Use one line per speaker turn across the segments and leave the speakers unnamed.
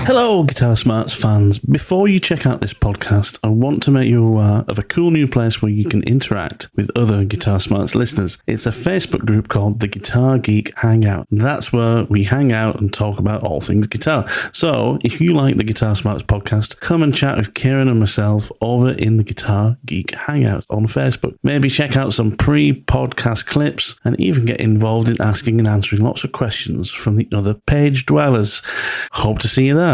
Hello, Guitar Smarts fans. Before you check out this podcast, I want to make you aware of a cool new place where you can interact with other Guitar Smarts listeners. It's a Facebook group called the Guitar Geek Hangout. That's where we hang out and talk about all things guitar. So, if you like the Guitar Smarts podcast, come and chat with Kiran and myself over in the Guitar Geek Hangout on Facebook. Maybe check out some pre-podcast clips and even get involved in asking and answering lots of questions from the other page dwellers. Hope to see you there.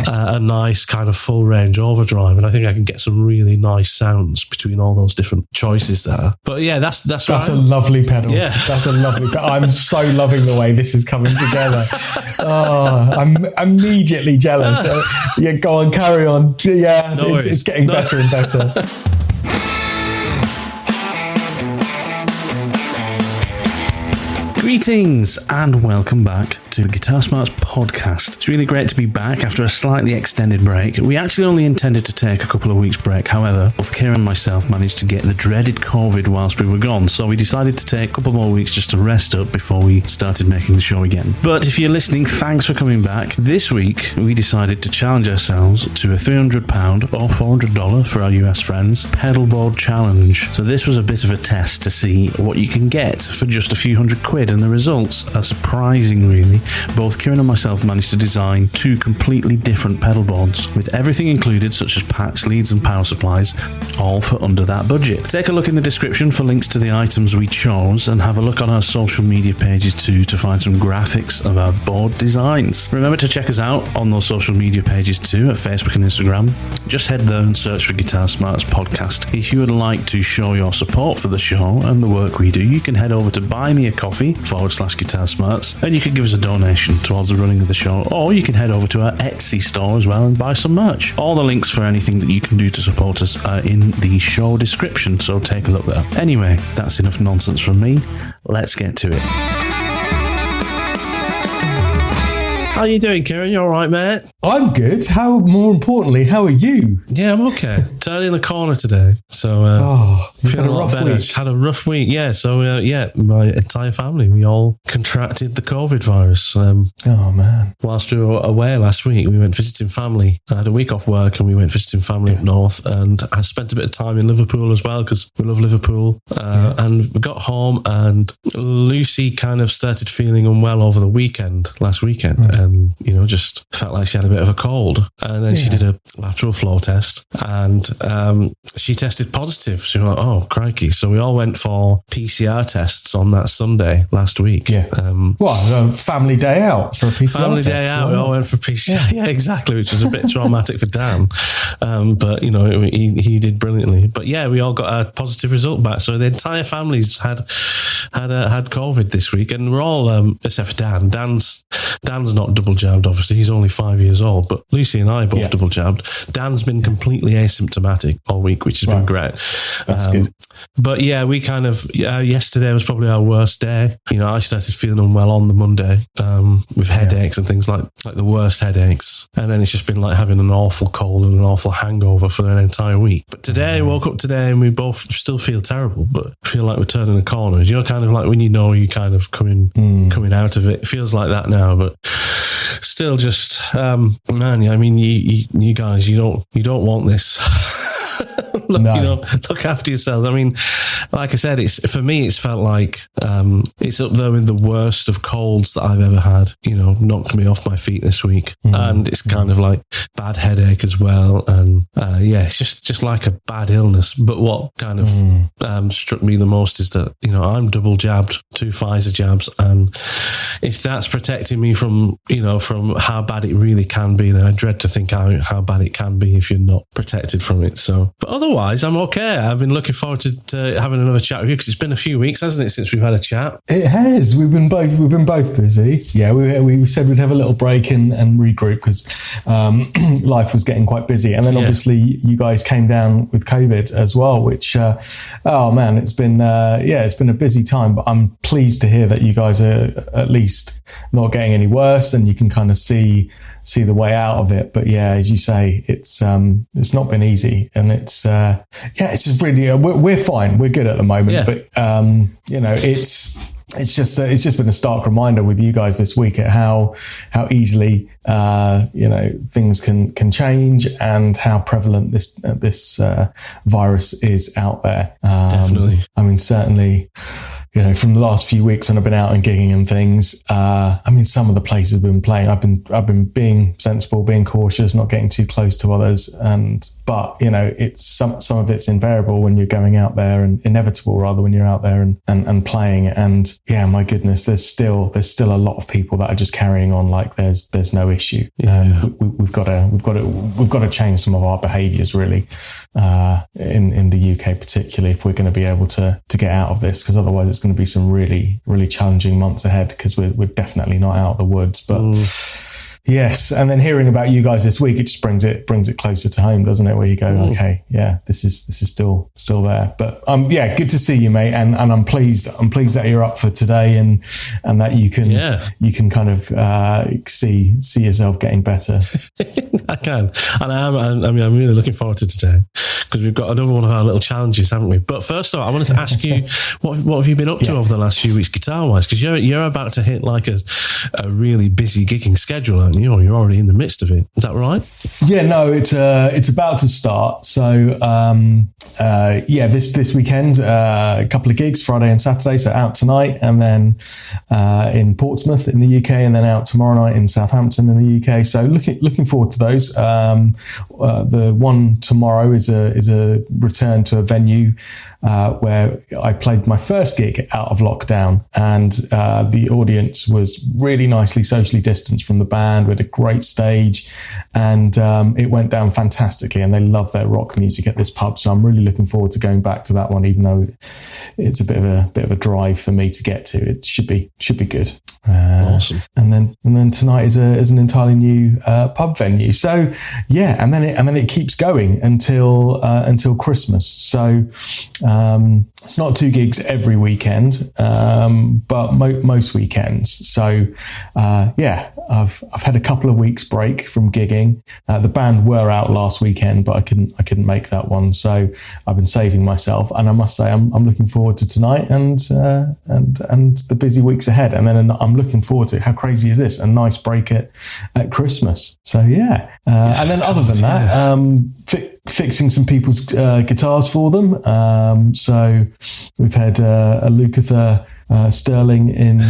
A nice kind of full range overdrive, and I think I can get some really nice sounds between all those different choices there. But yeah, that's right.
A lovely pedal.
Yeah,
that's a lovely pedal. I'm so loving the way this is coming together. Oh, I'm immediately jealous. Yeah, go on, carry on. Yeah,
no
it's getting better and better.
Greetings and welcome back to the Guitar Smarts podcast. It's really great to be back after a slightly extended break. We actually only intended to take a couple of weeks break. However, both Kiran and myself managed to get the dreaded COVID whilst we were gone, so we decided to take a couple more weeks just to rest up before we started making the show again. But if you're listening, thanks for coming back. This week, we decided to challenge ourselves to a £300 or $400 for our US friends pedalboard challenge. So this was a bit of a test to see what you can get for just a few £100, and the results are surprising, really. Both Kiran and myself managed to design two completely different pedal boards with everything included, such as packs, leads and power supplies, all for under that budget. Take a look in the description for links to the items we chose, and have a look on our social media pages too to find some graphics of our board designs. Remember to check us out on those social media pages too, at Facebook and Instagram. Just head there and search for Guitar Smarts Podcast. If you would like to show your support for the show and the work we do, you can head over to buymeacoffee.com/Guitar Smarts, and you can give us a donation towards the running of the show, or you can head over to our Etsy store as well and buy some merch. All the links for anything that you can do to support us are in the show description, so take a look there. Anyway, that's enough nonsense from me. Let's get to it.
How are you doing, Kiran? You all right, mate?
I'm good. More importantly, how are you?
Yeah, I'm okay. Turning the corner today, so feeling a lot better.
Week.
Had a rough week, yeah. So my entire family, we all contracted the COVID virus.
Oh man!
Whilst we were away last week, we went visiting family. I had a week off work, and we went visiting family up north. And I spent a bit of time in Liverpool as well, because we love Liverpool. And we got home, and Lucy kind of started feeling unwell over the last weekend. And, just felt like she had a bit of a cold. And then she did a lateral flow test, and she tested positive. So we were like, oh, crikey. So we all went for PCR tests on that Sunday last week.
Yeah. Family day out for a PCR
family
test.
Day out. We all went for PCR. Yeah, exactly, which was a bit traumatic for Dan. But, he did brilliantly. But yeah, we all got a positive result back. So the entire family's had COVID this week, and we're all, except for Dan. Dan's not double jabbed, obviously. He's only 5 years old, but Lucy and I both double jabbed. Dan's been completely asymptomatic all week, which has been great.
That's good.
But yeah, we kind of, yesterday was probably our worst day. I started feeling unwell on the Monday with headaches and things like the worst headaches. And then it's just been like having an awful cold and an awful hangover for an entire week. But today, I woke up today and we both still feel terrible, but feel like we're turning a corner. Kind of like when you're kind of coming out of it. It feels like that now, but still just, man, I mean, you guys, you don't want this. Look after yourselves. I mean, like I said, for me, it's felt like it's up there with the worst of colds that I've ever had. Knocked me off my feet this week, and it's kind of like bad headache as well, and it's just like a bad illness. But what kind of struck me the most is that I'm double jabbed, 2 Pfizer jabs, and if that's protecting me from how bad it really can be, then I dread to think how bad it can be if you're not protected from it. So, but otherwise, I'm okay. I've been looking forward to having another chat with you, because it's been a few weeks, hasn't it, since we've had a chat?
It has. We've been both busy. Yeah, we said we'd have a little break and regroup, because life was getting quite busy, and then obviously you guys came down with COVID as well, which it's been a busy time. But I'm pleased to hear that you guys are at least not getting any worse, and you can kind of see the way out of it. But yeah, as you say, it's not been easy, and it's just really we're fine, we're good at the moment. But it's just been a stark reminder with you guys this week at how easily things can change and how prevalent this virus is out there.
Definitely.
I mean, certainly, from the last few weeks when I've been out and gigging and things, some of the places I've been playing, I've been being sensible, being cautious, not getting too close to others. But it's some of it's invariable when you're going out there, and inevitable rather when you're out there and playing. And yeah, my goodness, there's still a lot of people that are just carrying on like there's no issue.
Yeah.
We've got to change some of our behaviours really, in the UK particularly, if we're going to be able to get out of this, because otherwise it's going to be some really, really challenging months ahead, because we're definitely not out of the woods. But yes, and then hearing about you guys this week, it just brings it closer to home, doesn't it? Where you go, okay, yeah, this is still there. But good to see you, mate, and I'm pleased that you're up for today, and that you can kind of see yourself getting better.
I can, and I'm really looking forward to today, because we've got another one of our little challenges, haven't we? But first of all, I wanted to ask you, what have you been up to over the last few weeks guitar-wise? Because you're about to hit like a really busy gigging schedule, aren't you? Or you're already in the midst of it. Is that right? Yeah, no, it's about to start. So this weekend, a couple of gigs, Friday and Saturday. So out tonight, and then in Portsmouth in the UK, and then out tomorrow night in Southampton in the UK. So looking forward to those. The one tomorrow is a return to a venue where I played my first gig out of lockdown, and the audience was really nicely socially distanced from the band. We had a great stage, and it went down fantastically, and they love their rock music at this pub. So I'm really looking forward to going back to that one, even though it's a bit of a drive for me to get to. It should be good. Awesome.
And then tonight is an entirely new pub venue. So yeah, and then it keeps going until Christmas. So it's not 2 gigs every weekend, but most weekends. So I've had a couple of weeks break from gigging. The band were out last weekend, but I couldn't make that one. So I've been saving myself, and I must say I'm looking forward to tonight and the busy weeks ahead. And then I'm looking forward to, how crazy is this, a nice break at Christmas. So yeah, and then other than that, fixing some people's guitars for them. So we've had a Lukather Sterling in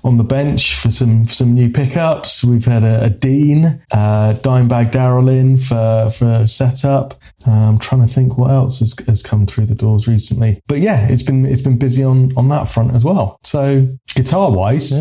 on the bench for some new pickups. We've had a Dean Dimebag Darrell in for setup. I'm trying to think what else has come through the doors recently. But yeah, it's been busy on that front as well. So guitar wise,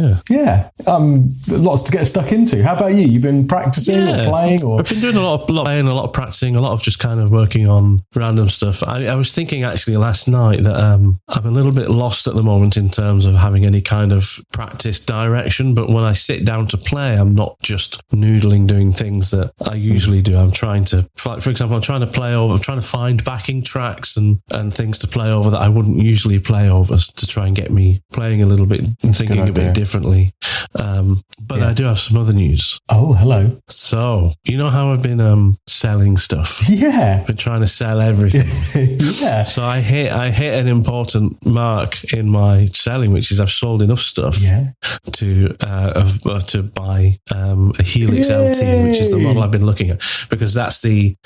lots to get stuck into. How about you? You've been practicing or playing? Or
I've been doing a lot of playing, a lot of practicing, a lot of just kind of working on random stuff. I was thinking actually last night that I'm a little bit lost at the moment in terms of having any kind of practice direction. But when I sit down to play, I'm not just noodling doing things that I usually do. I'm trying to, for example, I'm trying to find backing tracks and things to play over that I wouldn't usually play over, to try and get me playing a little bit and thinking a bit differently. But I do have some other news.
Oh, hello.
So, you know how I've been selling stuff?
Yeah.
Been trying to sell everything.
Yeah.
So I hit an important mark in my selling, which is I've sold enough stuff to buy a Helix LT, which is the model I've been looking at, because that's the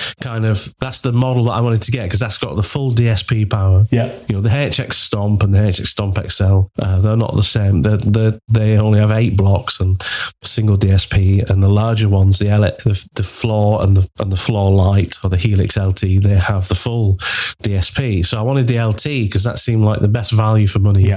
model that I wanted to get, because that's got the full DSP power.
Yeah.
You know, the HX Stomp and the HX Stomp XL, they're not the same. They only have 8 blocks and a single DSP, and the larger ones, the floor and the floor light, or the Helix LT, they have the full DSP. So I wanted the LT because that seemed like the best value for money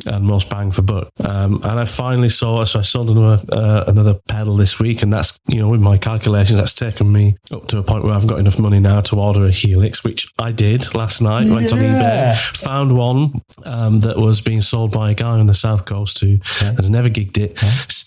and most bang for buck. And I finally I sold another pedal this week, and that's, you know, with my calculations, that's taken me up to a point where I've got enough money now to order a Helix, which I did last night. Went on eBay, found one that was being sold by a guy on the South Coast who has never gigged it.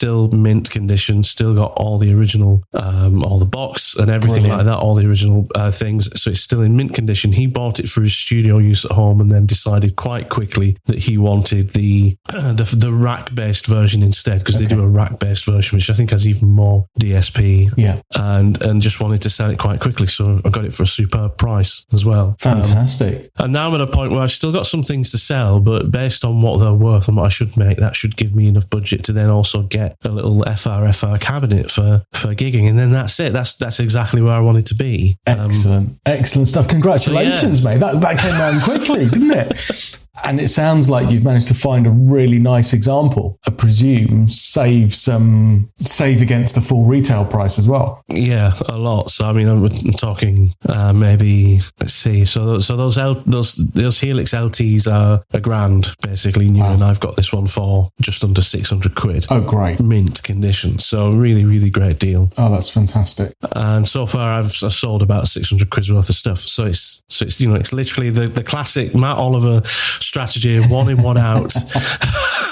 still mint condition, still got all the original, all the box and everything like that, all the original things. So it's still in mint condition. He bought it for his studio use at home and then decided quite quickly that he wanted the rack-based version instead, because they do a rack-based version, which I think has even more DSP.
Yeah.
And just wanted to sell it quite quickly. So I got it for a superb price as well.
Fantastic.
And now I'm at a point where I've still got some things to sell, but based on what they're worth and what I should make, that should give me enough budget to then also get a little FR cabinet for gigging. And then that's it. That's exactly where I wanted to be.
Excellent stuff. Congratulations, mate. That came around quickly, didn't it? And it sounds like you've managed to find a really nice example. I presume save against the full retail price as well.
Yeah, a lot. So I mean, I'm talking maybe. Let's see. So those Helix LTs are $1,000 basically new, and I've got this one for just under 600 quid.
Oh, great!
Mint condition. So really, really great deal.
Oh, that's fantastic.
And so far, I've sold about 600 quid's worth of stuff. So it's it's literally the classic Matt Oliver strategy of one in, one out.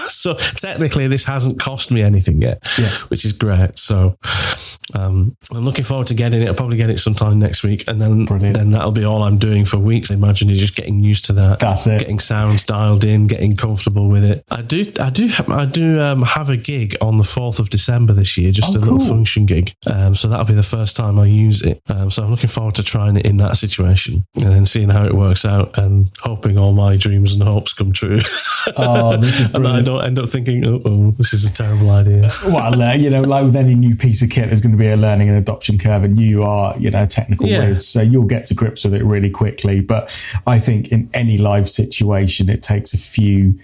So technically this hasn't cost me anything yet, which is great. So I'm looking forward to getting it. I'll probably get it sometime next week, and then that'll be all I'm doing for weeks. I imagine is just getting used to that.
That's it.
Getting sounds dialed in, getting comfortable with it. I do have a gig on the 4th of December this year, just a little function gig. So that'll be the first time I use it. So I'm looking forward to trying it in that situation and then seeing how it works out and hoping all my dreams and hopes come true.
Oh, this is
and I don't end up thinking, this is a terrible idea.
Well, like with any new piece of kit, there's going to be a learning and adoption curve, and you are, technical whiz, so you'll get to grips with it really quickly. But I think in any live situation, it takes a few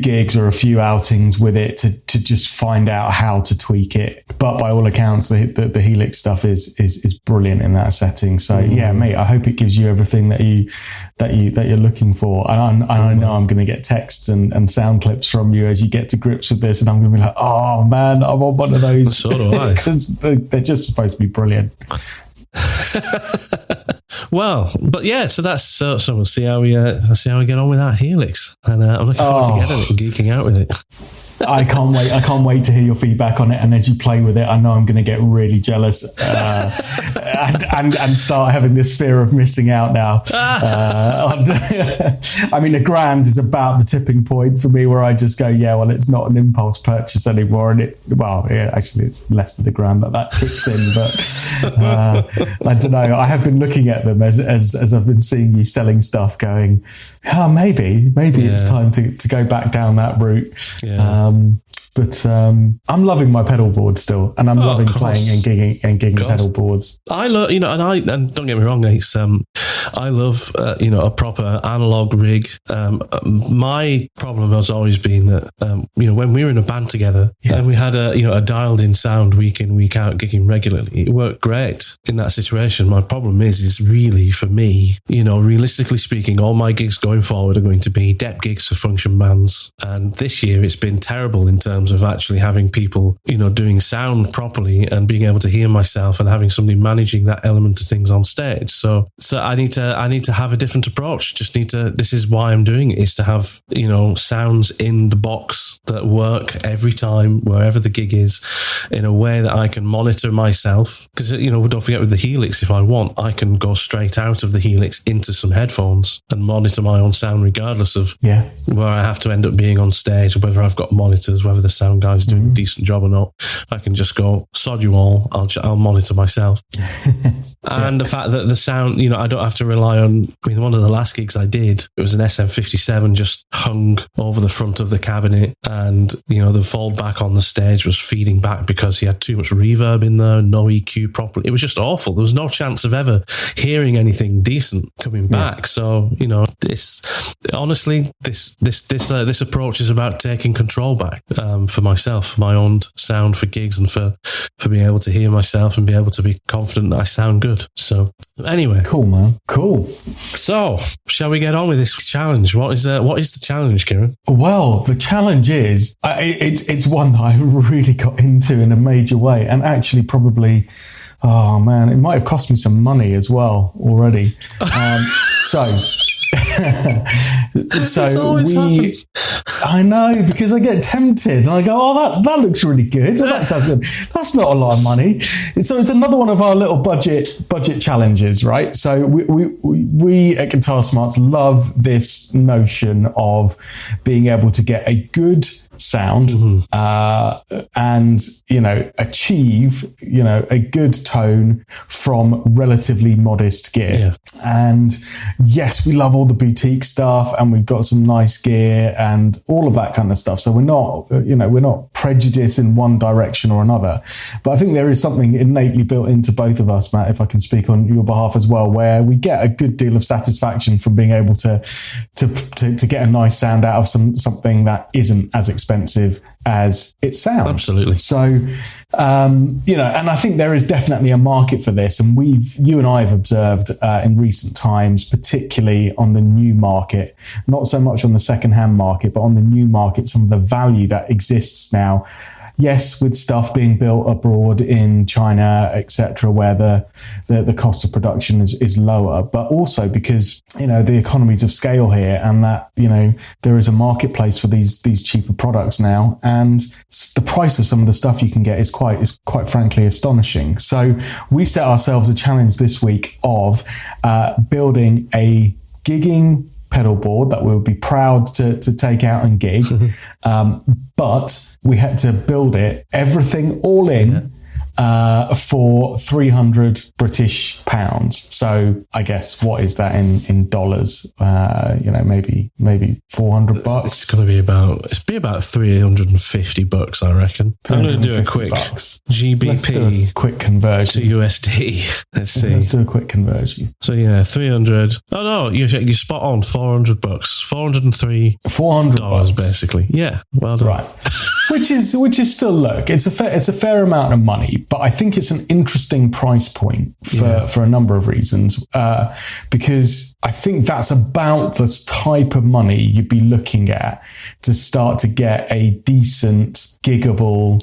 gigs or a few outings with it to just find out how to tweak it. But by all accounts, the Helix stuff is brilliant in that setting. So mate, I hope it gives you everything that you're looking for. And I know I'm going to get texts and sound clips from you as you get to grips with this, and I'm going to be like, oh man, I want one of those.
So do I.
Because they're just supposed to be brilliant.
Well, but yeah, so that's so we'll see how we get on with that Helix, and I'm looking forward to getting it and geeking out with it.
I can't wait to hear your feedback on it, and as you play with it, I know I'm going to get really jealous and start having this fear of missing out now. I mean, $1,000 is about the tipping point for me where I just go, it's not an impulse purchase anymore, and actually it's less than $1,000 that kicks in, but I don't know. I have been looking at them as I've been seeing you selling stuff, going, maybe it's time to go back down that route. But I'm loving my pedal board still, and I'm loving playing and gigging pedal boards.
I love, and don't get me wrong, it's I love a proper analog rig. My problem has always been that when we were in a band together and we had a dialed in sound week in, week out, gigging regularly, it worked great in that situation. My problem is really for me, realistically speaking, all my gigs going forward are going to be dep gigs for function bands, and this year it's been terrible in terms of actually having people doing sound properly and being able to hear myself and having somebody managing that element of things on stage. So I need to have a different approach. This is why I'm doing it, is to have, sounds in the box that work every time, wherever the gig is, in a way that I can monitor myself. Because, don't forget with the Helix, if I want, I can go straight out of the Helix into some headphones and monitor my own sound regardless of where I have to end up being on stage, or whether I've got monitors, whether the sound guy's doing a decent job or not. I can just go, sod you all, I'll monitor myself. And the fact that the sound, I don't have to rely on, one of the last gigs I did, it was an SM57 just hung over the front of the cabinet, and, the fold back on the stage was feeding back because he had too much reverb in there, no EQ properly. It was just awful. There was no chance of ever hearing anything decent coming back. So, it's honestly, this approach is about taking control back for myself, for my own sound, for gigs, and for being able to hear myself and be able to be confident that I sound good. So anyway.
Cool, man. Cool.
So shall we get on with this challenge? What is the challenge, Kiran?
Well, the challenge is, it's one that I really got into in a major way, and actually probably, oh man, it might have cost me some money as well already. So I know, because I get tempted and I go, oh, that looks really good. Oh, that sounds good. That's not a lot of money. So it's another one of our little budget challenges, right? So we at Guitar Smarts love this notion of being able to get a good sound and achieve a good tone from relatively modest gear. And yes, we love all the boutique stuff, and we've got some nice gear and all of that kind of stuff. So we're not prejudiced in one direction or another. But I think there is something innately built into both of us, Matt, if I can speak on your behalf as well, where we get a good deal of satisfaction from being able to get a nice sound out of something that isn't as expensive as it sounds.
Absolutely.
So, and I think there is definitely a market for this. And you and I have observed in recent times, particularly on the new market, not so much on the second-hand market, but on the new market, some of the value that exists now. Yes, with stuff being built abroad in China, etc., where the cost of production is lower, but also because the economies of scale here, and that there is a marketplace for these cheaper products now, and the price of some of the stuff you can get is quite frankly astonishing. So we set ourselves a challenge this week of building a gigging pedal board that we'll be proud to take out and gig, but we had to build it, everything all in, for 300 British pounds. So I guess, what is that in dollars? Maybe 400 bucks.
It's going to be about 350 bucks, I reckon. I'm going to do a quick GBP.
Let's do a quick conversion
to USD. Let's see.
Let's do a quick conversion.
So 300. Oh no, you're spot on. 400 bucks. 403. $400 basically. Yeah, well done.
Right. Which is still, look, it's a fair amount of money, but I think it's an interesting price point for a number of reasons. Because I think that's about the type of money you'd be looking at to start to get a decent giggable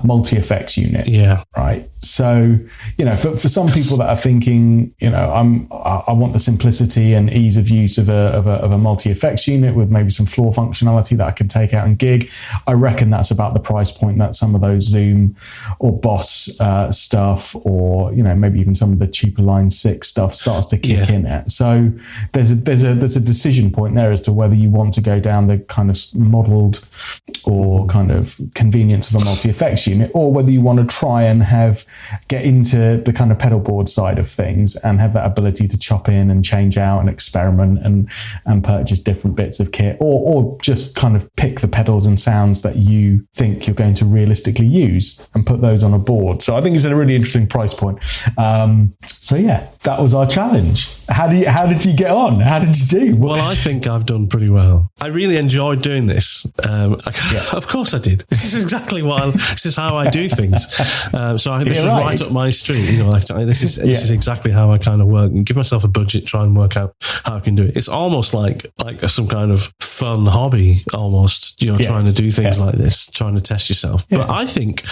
multi-effects unit.
Yeah.
Right. So, for some people that are thinking, I want the simplicity and ease of use of a multi-effects unit with maybe some floor functionality that I can take out and gig, I reckon that's about the price point that some of those Zoom or Boss stuff, or maybe even some of the cheaper Line 6 stuff starts to kick in at. So there's a decision point there as to whether you want to go down the kind of modeled or kind of convenience of a multi-effects unit, or whether you want to try and get into the kind of pedal board side of things and have that ability to chop in and change out and experiment and purchase different bits of kit, or just kind of pick the pedals and sounds that you think you're going to realistically use and put those on a board. So I think it's a really interesting price point. So yeah, that was our challenge. How did you get on? How did you do?
Well, I think I've done pretty well. I really enjoyed doing this. Of course I did. This is how I do things. This is right up my street. This is exactly how I kind of work, and give myself a budget, try and work out how I can do it. It's almost like some kind of fun hobby, almost. Trying to do things like this, trying to test yourself. Yeah. But I think,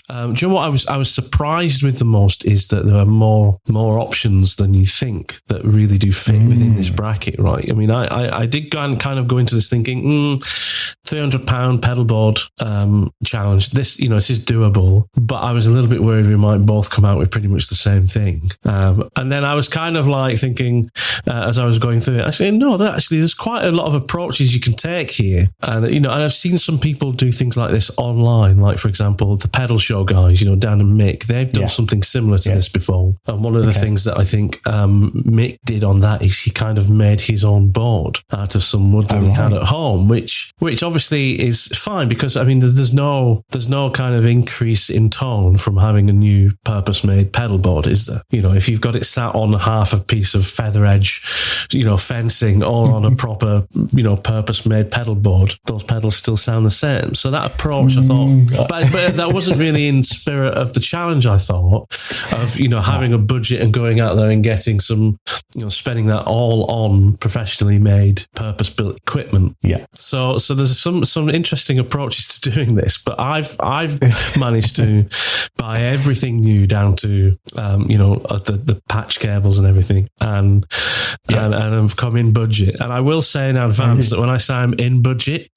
do you know what I was surprised with the most is that there are more options than you think that really do fit within this bracket, right? I mean, I did kind of go into this thinking, £300 pedal board challenge. This is doable, but I was a little bit worried we might both come out with pretty much the same thing. And then I was kind of like thinking, as I was going through it, actually, no, there's quite a lot of approaches you can take here. And, and I've seen some people do things like this online, like, for example, the Pedal Show guys, Dan and Mick, they've done something similar to this before. And one of the things that I think Mick did on that is he kind of made his own board out of some wood that he had at home, which obviously is fine, because I mean there's no kind of increase in tone from having a new purpose-made pedal board, is there? If you've got it sat on half a piece of feather edge, fencing, or on a proper, purpose-made pedal board, those pedals still sound the same. So that approach, I thought, but that wasn't really in spirit of the challenge, I thought, of, having a budget and going out there and getting some, spending that all on professionally made, purpose-built equipment. Yeah. So there's some interesting approaches to doing this, but I've managed to buy everything new down to, the patch cables and everything, and I've come in budget. And I will say in advance that when I say I'm in budget,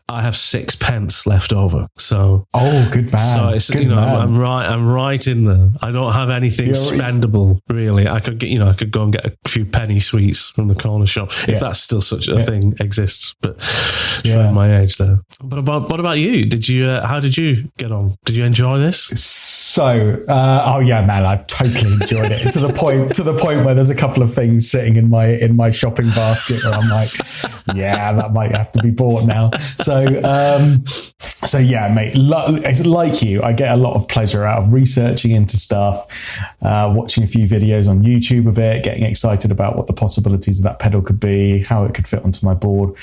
I have 6 pence left over. So,
good man.
So it's,
good man.
I'm right in there. I don't have anything spendable really. I could go and get a few penny sweets from the corner shop if that's still such a thing exists. But showing my age there. But what about you? How did you get on? Did you enjoy this?
So, man, I totally enjoyed it to the point where there's a couple of things sitting in my shopping basket where I'm like, yeah, that might have to be bought now. So yeah, mate, it's like you, I get a lot of pleasure out of researching into stuff, watching a few videos on YouTube of it, getting excited about what the possibilities of that pedal could be, how it could fit onto my board.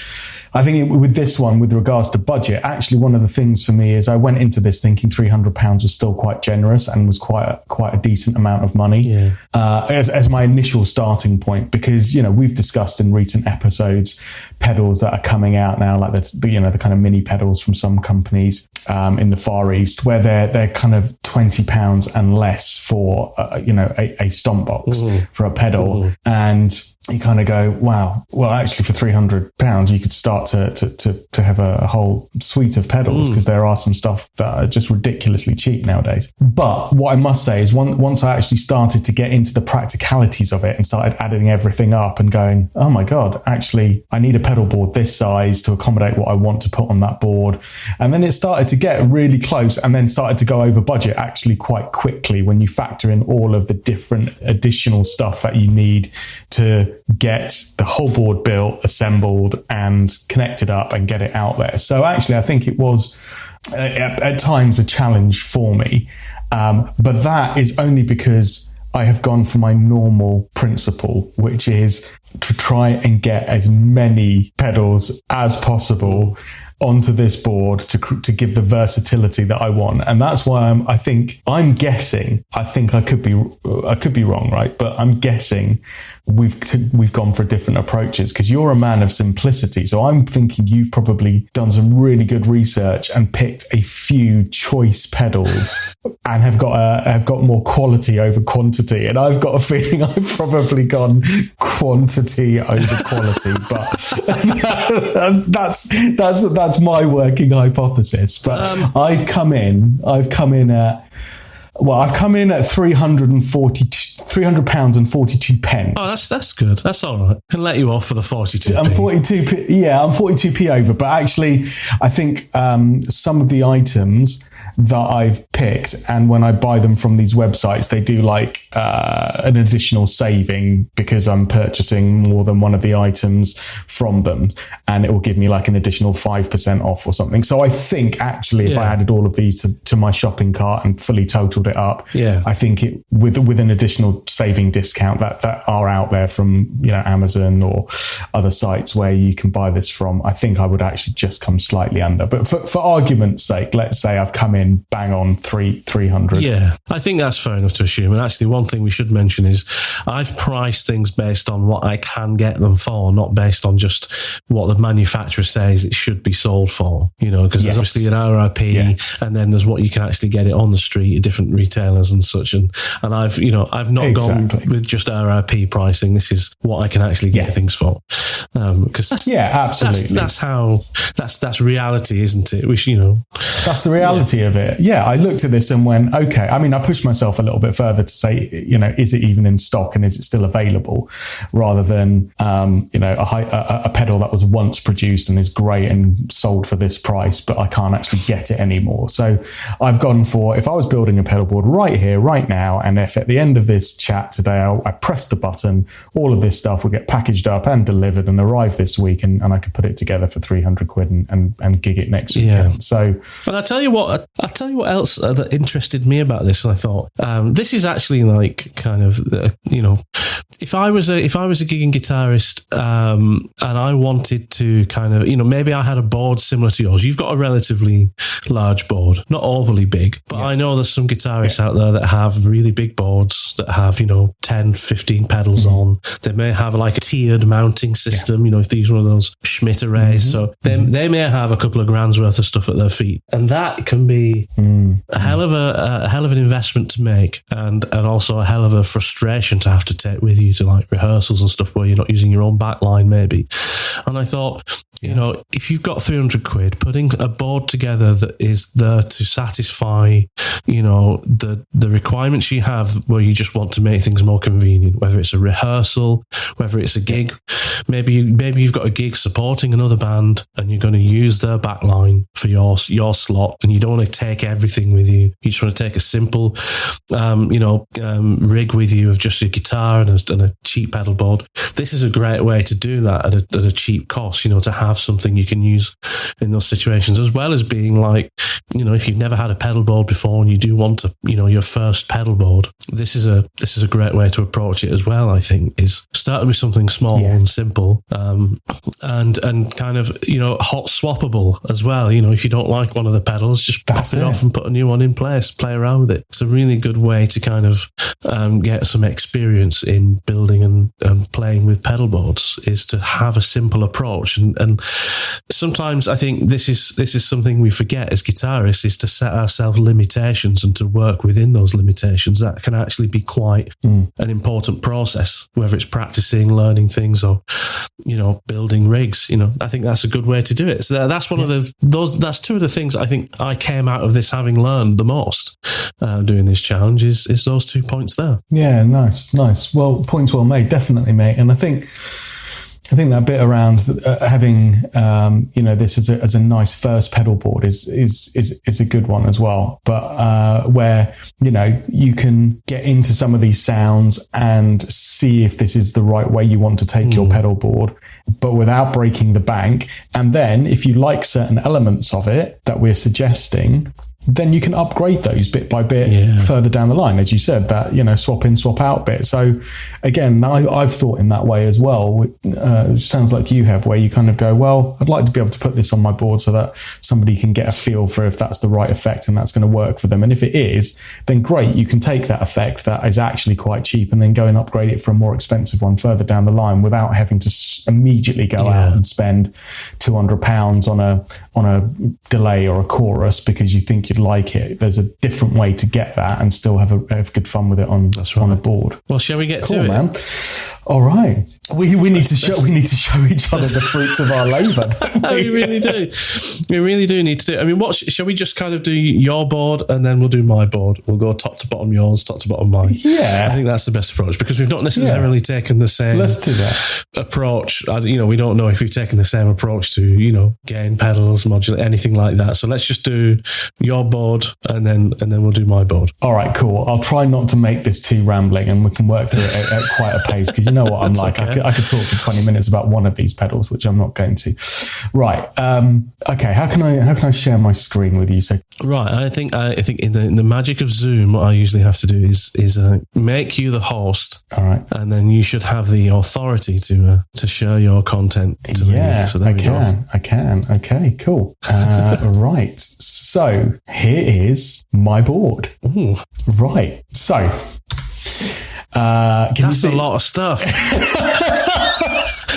I think with this one, with regards to budget, actually one of the things for me is I went into this thinking £300 was still quite generous and was quite a decent amount of money as my initial starting point, because we've discussed in recent episodes pedals that are coming out now, like the kind of mini pedals from some companies in the Far East, where they're kind of £20 and less for a stomp box for a pedal, and you kind of go, wow, well, actually for £300 you could start to have a whole suite of pedals, because there are some stuff that are just ridiculously cheap nowadays. But what I must say is once I actually started to get into the practicalities of it and started adding everything up and going, oh my God, actually I need a pedal board this size to accommodate what I want to put on that board. And then it started to get really close and then started to go over budget actually quite quickly when you factor in all of the different additional stuff that you need to get the whole board built, assembled and connected up and get it out there. So actually I think it was at times a challenge for me, but that is only because I have gone for my normal principle, which is to try and get as many pedals as possible onto this board to give the versatility that I want. And that's why I think I could be wrong, right? But I'm guessing we've gone for different approaches, because you're a man of simplicity. So I'm thinking you've probably done some really good research and picked a few choice pedals and have got more quality over quantity. And I've got a feeling I've probably gone quantity over quality, but that's my working hypothesis. But I've come in at £300 and 42 pence.
Oh, that's good. That's all right. Can let you off for the 42p.
I'm 42p. Yeah, I'm 42p over. But actually, I think some of the items that I've picked, and when I buy them from these websites, they do like an additional saving because I'm purchasing more than one of the items from them, and it will give me like an additional 5% off or something. So I think actually, if I added all of these to my shopping cart and fully totaled it up, I think it with an additional saving discount that are out there from Amazon or other sites where you can buy this from, I think I would actually just come slightly under. But for argument's sake, let's say I've come in bang on 300.
Yeah, I think that's fair enough to assume. And actually, one thing we should mention is I've priced things based on what I can get them for, not based on just what the manufacturer says it should be sold for. Because there's obviously an RRP, and then there's what you can actually get it on the street at different retailers and such. And I've not gone with just RRP pricing. This is what I can actually get things for. Because
absolutely.
That's reality, isn't it?
That's the reality of it. Yeah, I looked at this and went, okay. I mean, I pushed myself a little bit further to say, is it even in stock and is it still available, rather than a pedal that was once produced and is great and sold for this price, but I can't actually get it anymore. So I've gone for, if I was building a pedal board right here, right now, and if at the end of this chat today I press the button, all of this stuff will get packaged up and delivered and arrive this week, and I could put it together for 300 quid and gig it next weekend. So,
but I tell you what else that interested me about this, and I thought this is actually like kind of if I was a gigging guitarist and I wanted to kind of maybe I had a board similar to yours. You've got a relatively large board, not overly big, but I know there's some guitarists out there that have really big boards that have 10, 15 pedals on. They may have like a tiered mounting system. If these were one of those Schmidt arrays, so they may have a couple of grand's worth of stuff at their feet, and that can be a hell of an investment to make, and also a hell of a frustration to have to take with you to like rehearsals and stuff where you're not using your own back line maybe. And I thought, You know, if you've got 300 quid, putting a board together that is there to satisfy, you know, the requirements you have where you just want to make things more convenient, whether it's a rehearsal, whether it's a gig, maybe you've got a gig supporting another band and you're going to use their backline for your slot, and you don't want to take everything with you. You just want to take a simple, rig with you of just your guitar and a cheap pedal board. This is a great way to do that at a cheap cost, you know, to have something you can use in those situations, as well as being like, you know, if you've never had a pedal board before and you do want to, you know, your first pedal board, this is a great way to approach it as well. I think is starting with something small and simple, and kind of, you know, hot swappable as well. You know, if you don't like one of the pedals, just pop it off and put a new one in place, play around with it. It's a really good way to kind of get some experience in building and playing with pedal boards, is to have a simple approach. And sometimes I think this is something we forget as guitarists, is to set ourselves limitations and to work within those limitations. That can actually be quite an important process, whether it's practicing, learning things, or, you know, building rigs. You know, I think that's a good way to do it. So that's one of that's two of the things I think I came out of this having learned the most doing this challenge is those 2 points there.
Yeah, nice. Well, points well made, definitely, mate. And I think that bit around having this as a nice first pedal board is a good one as well. But where, you know, you can get into some of these sounds and see if this is the right way you want to take your pedal board, but without breaking the bank. And then if you like certain elements of it that we're suggesting, then you can upgrade those bit by bit further down the line, as you said, that, you know, swap in, swap out bit. So again, I've thought in that way as well. Sounds like you have, where you kind of go, well, I'd like to be able to put this on my board so that somebody can get a feel for if that's the right effect and that's going to work for them. And if it is, then great, you can take that effect that is actually quite cheap and then go and upgrade it for a more expensive one further down the line without having to immediately go out and spend £200 on a delay or a chorus because you think you'd like it. There's a different way to get that and still have good fun with it on a board.
Well, shall we get to it,
man? All right, we need to show each other the fruits of our labour.
We really do. We really do need to do. I mean, shall we just kind of do your board and then we'll do my board? We'll go top to bottom yours, top to bottom mine.
Yeah,
I think that's the best approach, because we've not necessarily taken the same.
Let's do that
approach. You know, we don't know if we've taken the same approach to, you know, gain pedals, modulate, anything like that. So let's just do your board and then we'll do my board.
All right, cool. I'll try not to make this too rambling and we can work through it at quite a pace, because you know what I'm like. Okay. I could talk for 20 minutes about one of these pedals, which I'm not going to. Right. Okay. How can I share my screen with you? So
right. I think in the magic of Zoom, what I usually have to do is make you the host.
All right.
And then you should have the authority to share your content to me. So
I can. Okay, cool. Right. So here is my board.
Ooh.
Right. So
that's a lot of stuff.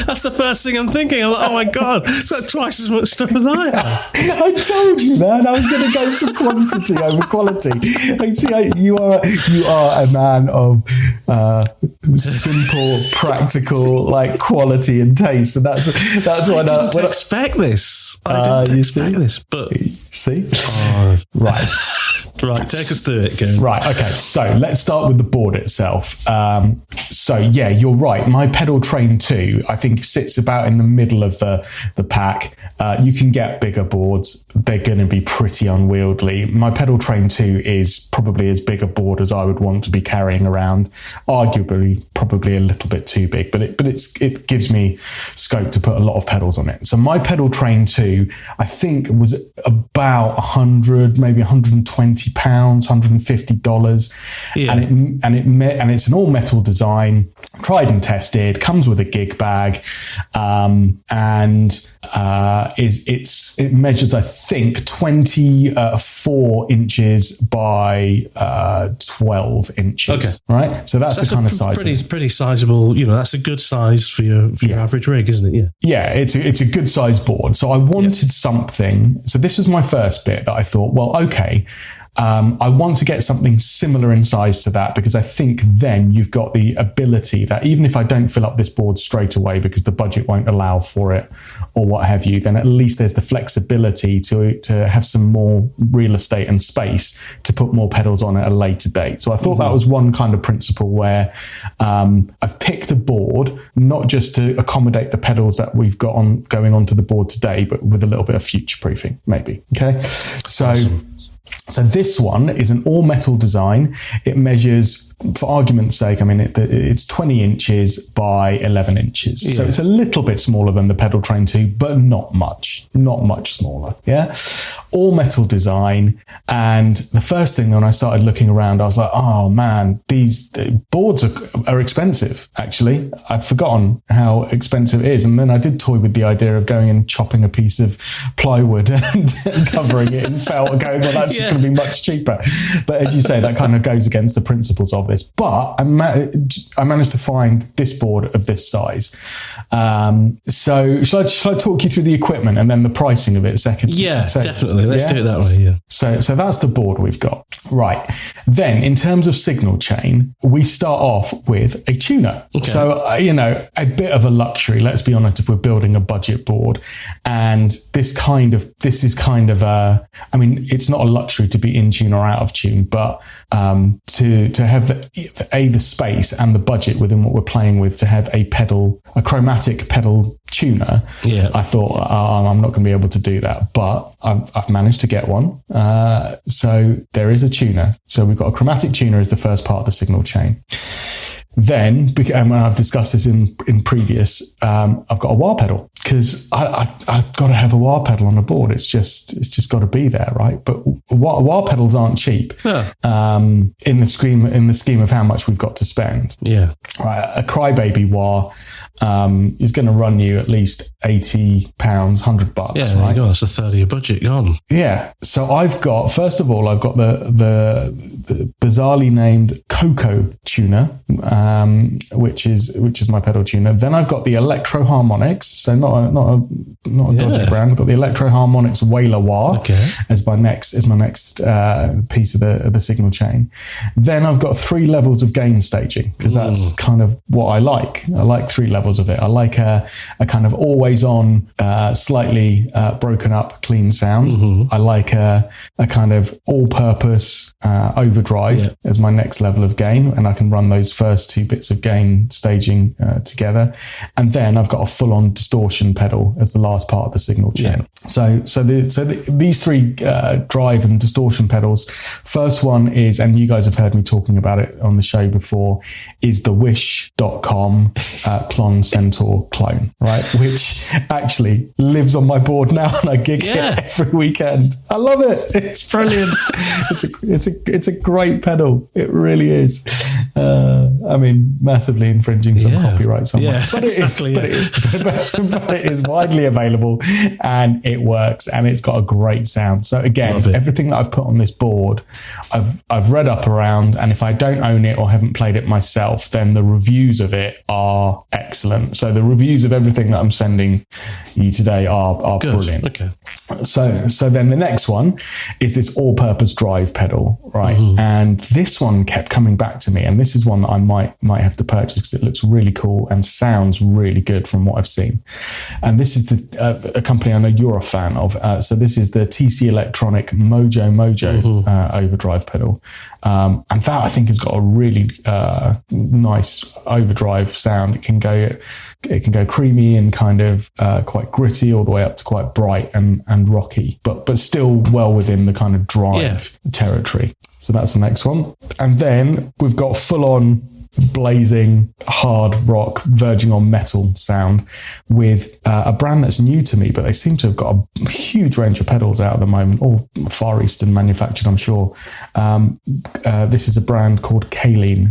That's the first thing I'm thinking. I'm like, oh my God, it's like twice as much stuff as I have.
I told you, man. I was going to go for quantity over quality. And see, you are a man of simple, practical, like quality and taste, and that's why I
didn't expect this. I didn't expect this, but
see,
right. Right, take us through it, Kiran.
Right, okay. So let's start with the board itself. So yeah, you're right. My Pedal Train 2, I think, sits about in the middle of the pack. You can get bigger boards. They're going to be pretty unwieldy. My Pedal Train 2 is probably as big a board as I would want to be carrying around. Arguably, probably a little bit too big, but it gives me scope to put a lot of pedals on it. So my Pedal Train 2, I think, was about 100, maybe 120 pounds, $150, and it's an all metal design, tried and tested, comes with a gig bag, and it measures, I think, 24 inches by 12 inches. Okay, right. So that's the kind of size.
Pretty sizable. You know, that's a good size for your average rig, isn't it?
Yeah. It's a good size board. So I wanted something. So this was my first bit that I thought, well, okay, I want to get something similar in size to that, because I think then you've got the ability that even if I don't fill up this board straight away because the budget won't allow for it or what have you, then at least there's the flexibility to have some more real estate and space to put more pedals on at a later date. So I thought that was one kind of principle where I've picked a board not just to accommodate the pedals that we've got on going onto the board today, but with a little bit of future proofing, maybe. Okay, so. Awesome. So this one is an all-metal design. It measures, for argument's sake, I mean, it's 20 inches by 11 inches. Yeah. So it's a little bit smaller than the Pedal Train 2, but not much smaller. Yeah. All-metal design. And the first thing when I started looking around, I was like, oh man, these boards are expensive, actually. I'd forgotten how expensive it is. And then I did toy with the idea of going and chopping a piece of plywood and covering it in felt and going, well, that's just going to be much cheaper. But as you say, that kind of goes against the principles of this. But I managed to find this board of this size. So shall I talk you through the equipment and then the pricing of it a second?
Yeah, definitely. Let's do it that way. Yeah.
So that's the board we've got. Right. Then in terms of signal chain, we start off with a tuner. Okay. So, a bit of a luxury, let's be honest, if we're building a budget board. And this is kind of it's not a luxury to be in tune or out of tune, but to have the space and the budget within what we're playing with, to have a chromatic pedal tuner. Yeah. I thought I'm not going to be able to do that, but I've managed to get one. So there is a tuner. So we've got a chromatic tuner as the first part of the signal chain. Then, and when I've discussed this in previous, I've got a wah pedal, because I've got to have a wah pedal on a board. It's just got to be there, right? But wah pedals aren't cheap. Yeah. In the scheme of how much we've got to spend. Yeah. Right, a crybaby wah is going to run you at least £80, $100.
Yeah, right? That's a third of your budget gone.
Yeah. So first of all, I've got the bizarrely named Coco tuner, which is my pedal tuner. Then I've got the Electro Harmonics, so not a dodgy brand. I've got the Electro Harmonics Whaler Wah as my next piece of the signal chain. Then I've got 3 levels of gain staging, because that's kind of what I like. I like 3 levels of it. I like a kind of always on, slightly broken up, clean sound. Mm-hmm. I like a kind of all-purpose overdrive as my next level of gain, and I can run those first 2 bits of gain staging together. And then I've got a full-on distortion pedal as the last part of the signal chain. Yeah. So these 3 drive and distortion pedals. First one is, and you guys have heard me talking about it on the show before, is the Wish.com Klon Centaur clone, right? Which actually lives on my board now, and I gig it every weekend. I love it. It's brilliant. It's a great pedal. It really is. Massively infringing some copyright somewhere. Yeah, but it is widely available, and it works, and it's got a great sound. So again, everything that I've put on this board, I've read up around, and if I don't own it or haven't played it myself, then the reviews of it are excellent. So the reviews of everything that I'm sending you today are brilliant. Okay. So then the next one is this all-purpose drive pedal, right? Mm-hmm. And this one kept coming back to me, and this is one that I might have to purchase because it looks really cool and sounds really good from what I've seen. And this is a company I know you're a fan of. So this is the TC Electronic Mojo overdrive pedal. And that, I think, has got a really nice overdrive sound. It can go creamy and kind of quite gritty, all the way up to quite bright and rocky, but still well within the kind of drive territory. So that's the next one. And then we've got full-on blazing hard rock verging on metal sound with a brand that's new to me, but they seem to have got a huge range of pedals out at the moment, all Far Eastern manufactured, I'm sure. This is a brand called Kaline.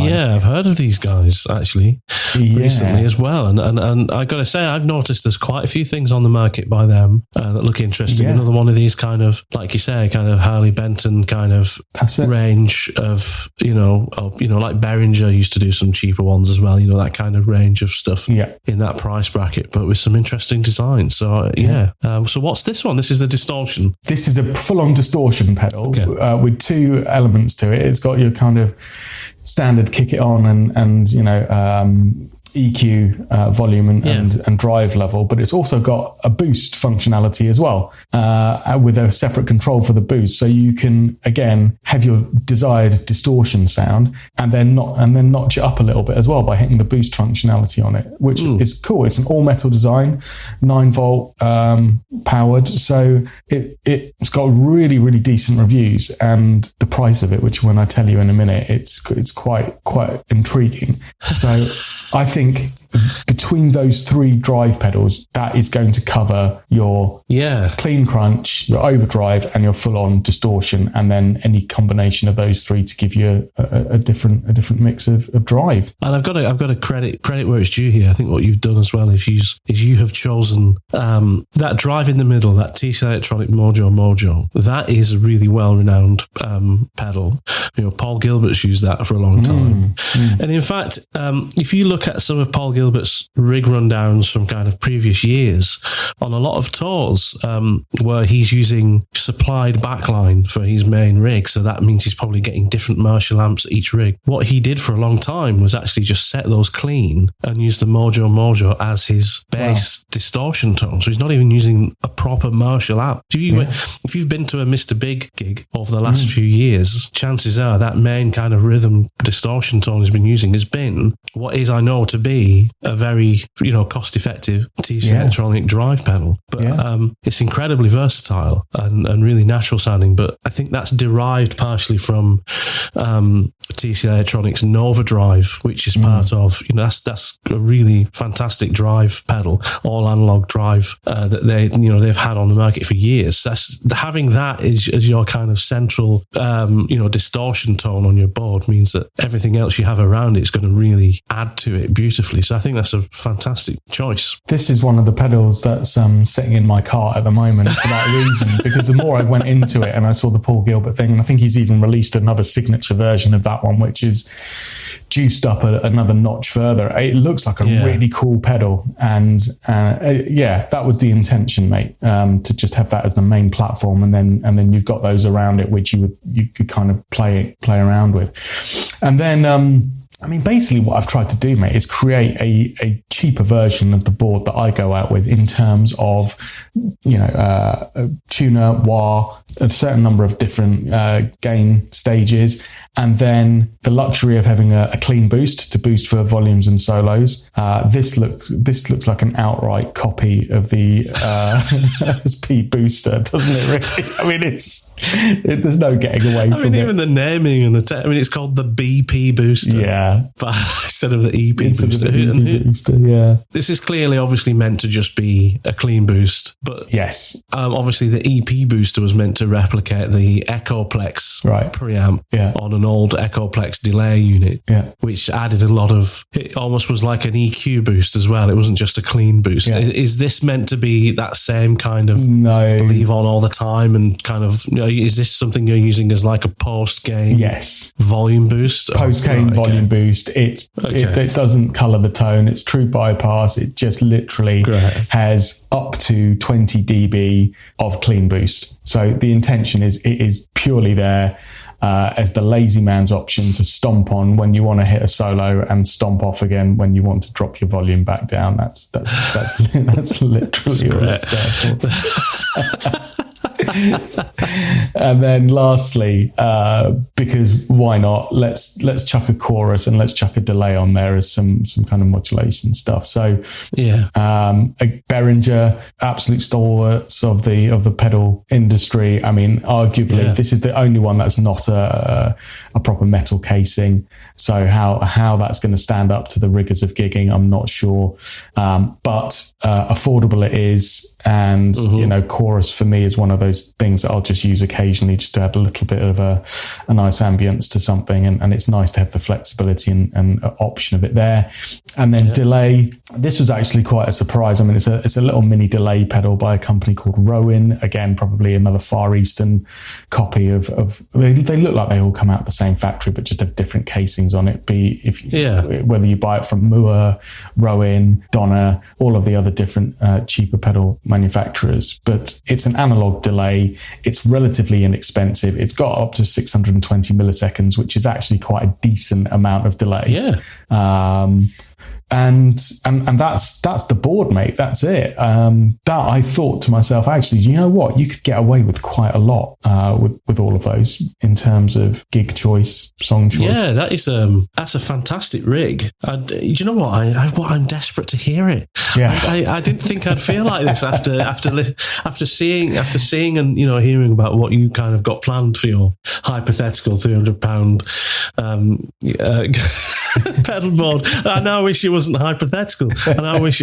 Yeah, I've heard of these guys actually recently as well, and I gotta say, I've noticed there's quite a few things on the market by them that look interesting. Another one of these kind of, like you say, kind of Harley Benton kind of range of like Behringer Behringer used to do some cheaper ones as well, that kind of range of stuff in that price bracket, but with some interesting designs. So, so what's this one? This is the distortion.
This is a full-on distortion pedal with two elements to it. It's got your kind of standard kick it on and EQ, volume and drive level, but it's also got a boost functionality as well, with a separate control for the boost. So you can again have your desired distortion sound and then notch it up a little bit as well by hitting the boost functionality on it, which is cool. It's an all metal design, 9-volt powered. So it's got really, really decent reviews, and the price of it, which when I tell you in a minute, it's quite intriguing. So I think between those three drive pedals, that is going to cover your clean crunch, your overdrive, and your full-on distortion, and then any combination of those three to give you a different mix of drive.
And I've got to credit where it's due here. I think what you've done as well is you have chosen that drive in the middle, that TC Electronic Mojo. That is a really well-renowned pedal. Paul Gilbert's used that for a long time, and in fact, if you look at some of Paul Gilbert's rig rundowns from kind of previous years on a lot of tours, where he's using supplied backline for his main rig, so that means he's probably getting different Marshall amps at each rig. What he did for a long time was actually just set those clean and use the Mojo as his bass distortion tone, so he's not even using a proper Marshall amp. If you've been to a Mr. Big gig over the last few years, chances are that main kind of rhythm distortion tone he's been using has been what is, I know, to be a very, cost-effective TC Electronic drive pedal. But it's incredibly versatile and really natural sounding. But I think that's derived partially from TC Electronics Nova Drive, which is part of, that's a really fantastic drive pedal, all analog drive that they've had on the market for years. Having that as your kind of central, distortion tone on your board means that everything else you have around it is going to really add to it beautifully. So I think that's a fantastic choice.
This is one of the pedals that's sitting in my cart at the moment for that reason, because the more I went into it and I saw the Paul Gilbert thing, and I think he's even released another signature version of that one, which is juiced up another notch further. It looks like a really cool pedal, and that was the intention, mate, to just have that as the main platform, and then you've got those around it which you could kind of play around with, and then basically what I've tried to do, mate, is create a cheaper version of the board that I go out with in terms of, tuner, wah, a certain number of different gain stages, and then the luxury of having a clean boost to boost for volumes and solos. This looks like an outright copy of the SP booster, doesn't it? Really, there's no getting away from it.
Even the naming and it's called the BP booster, but instead of the EP booster. This is clearly, obviously, meant to just be a clean boost, but
yes,
obviously the EP booster was meant to replicate the Echoplex preamp on an old Echoplex delay unit, which added a lot of. It almost was like an EQ boost as well. It wasn't just a clean boost. Is this meant to be that same kind of believe on all the time and kind of? Is this something you're using as like a post gain? Volume boost.
Post gain volume boost. It doesn't color the tone. It's true bypass. It just literally has up to 20 dB of clean boost. So the intention is it is purely there as the lazy man's option to stomp on when you want to hit a solo and stomp off again when you want to drop your volume back down. That's literally all it's there for. And then lastly, because why not, let's chuck a chorus and let's chuck a delay on there as some kind of modulation stuff. So a Behringer, absolute stalwarts of the pedal industry. Arguably this is the only one that's not a proper metal casing. So how that's going to stand up to the rigors of gigging, I'm not sure. But affordable it is, and chorus for me is one of those things that I'll just use occasionally just to add a little bit of a nice ambience to something, and it's nice to have the flexibility and option of it there. And then delay. This was actually quite a surprise. I mean, it's a little mini delay pedal by a company called Rowan. Again, probably another Far Eastern copy of they look like they all come out of the same factory, but just have different casings on it. Whether you buy it from Moore, Rowan, Donna, all of the other different cheaper pedal manufacturers. But it's an analog delay. It's relatively inexpensive. It's got up to 620 milliseconds, which is actually quite a decent amount of delay.
Yeah.
And that's the board, mate. That's it. That I thought to myself, actually, you know what? You could get away with quite a lot with all of those in terms of gig choice, song choice.
Yeah, that's a fantastic rig. And you know what? I'm desperate to hear it.
Yeah,
I didn't think I'd feel like this after seeing and hearing about what you kind of got planned for your hypothetical £300 pedal board. I now wish it wasn't hypothetical, and I want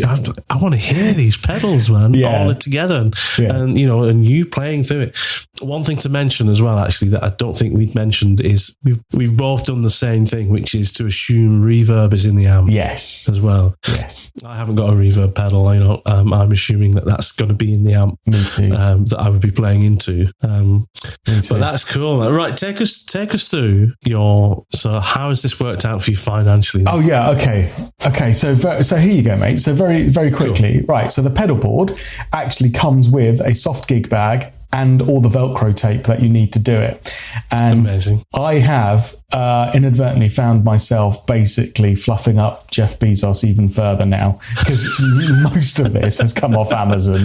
to hear these pedals, man, all together, and you playing through it. One thing to mention as well, actually, that I don't think we've mentioned is we've both done the same thing, which is to assume reverb is in the amp.
Yes,
as well.
Yes,
I haven't got a reverb pedal. I'm assuming that's going to be in the amp.
Me too.
That I would be playing into.
Me too.
But that's cool. Right, take us through so how has this worked out for you financially?
Oh yeah, okay. So here you go, mate. So very, very quickly, cool. Right. So the pedal board actually comes with a soft gig bag and all the Velcro tape that you need to do it. And
amazing. I
have inadvertently found myself basically fluffing up Jeff Bezos even further now, because most of this has come off Amazon,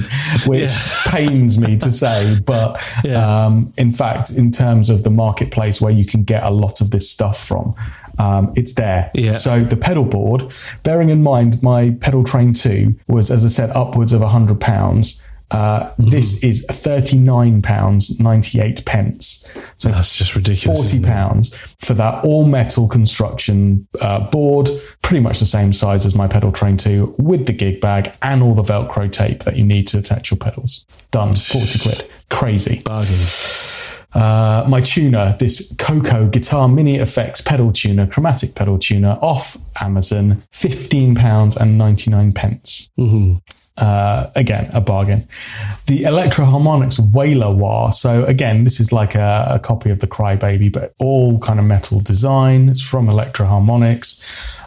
which pains me to say. But in fact, in terms of the marketplace where you can get a lot of this stuff from, it's there. Yeah. So the pedal board, bearing in mind my pedal train 2 was, as I said, upwards of £100. This is £39.98. So
that's just ridiculous.
£40 for that all metal construction board, pretty much the same size as my pedal train 2, with the gig bag and all the Velcro tape that you need to attach your pedals. Done. 40 quid. Crazy.
Bargain.
My tuner, this Coco Guitar Mini Effects pedal tuner, chromatic pedal tuner, off Amazon, £15.99.
Mm-hmm.
Again, a bargain. The Electro Harmonix Whaler wah. So again, this is like a copy of the Crybaby, but all kind of metal design. It's from Electro Harmonix.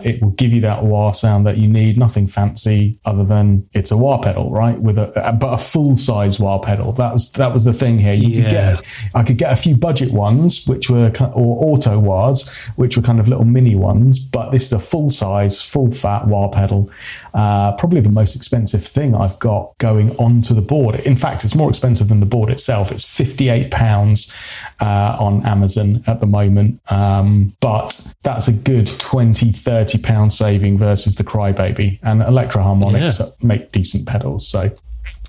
It will give you that wah sound that you need. Nothing fancy other than it's a wah pedal, right? But a full size wah pedal. That was the thing here. I could get a few budget ones, which were or auto wahs, which were kind of little mini ones. But this is a full size, full fat wah pedal. Probably the most expensive thing I've got going onto the board. In fact, it's more expensive than the board itself. It's £58 on Amazon at the moment. But that's a good £20-30 saving versus the Crybaby, and Electro Harmonix make decent pedals. So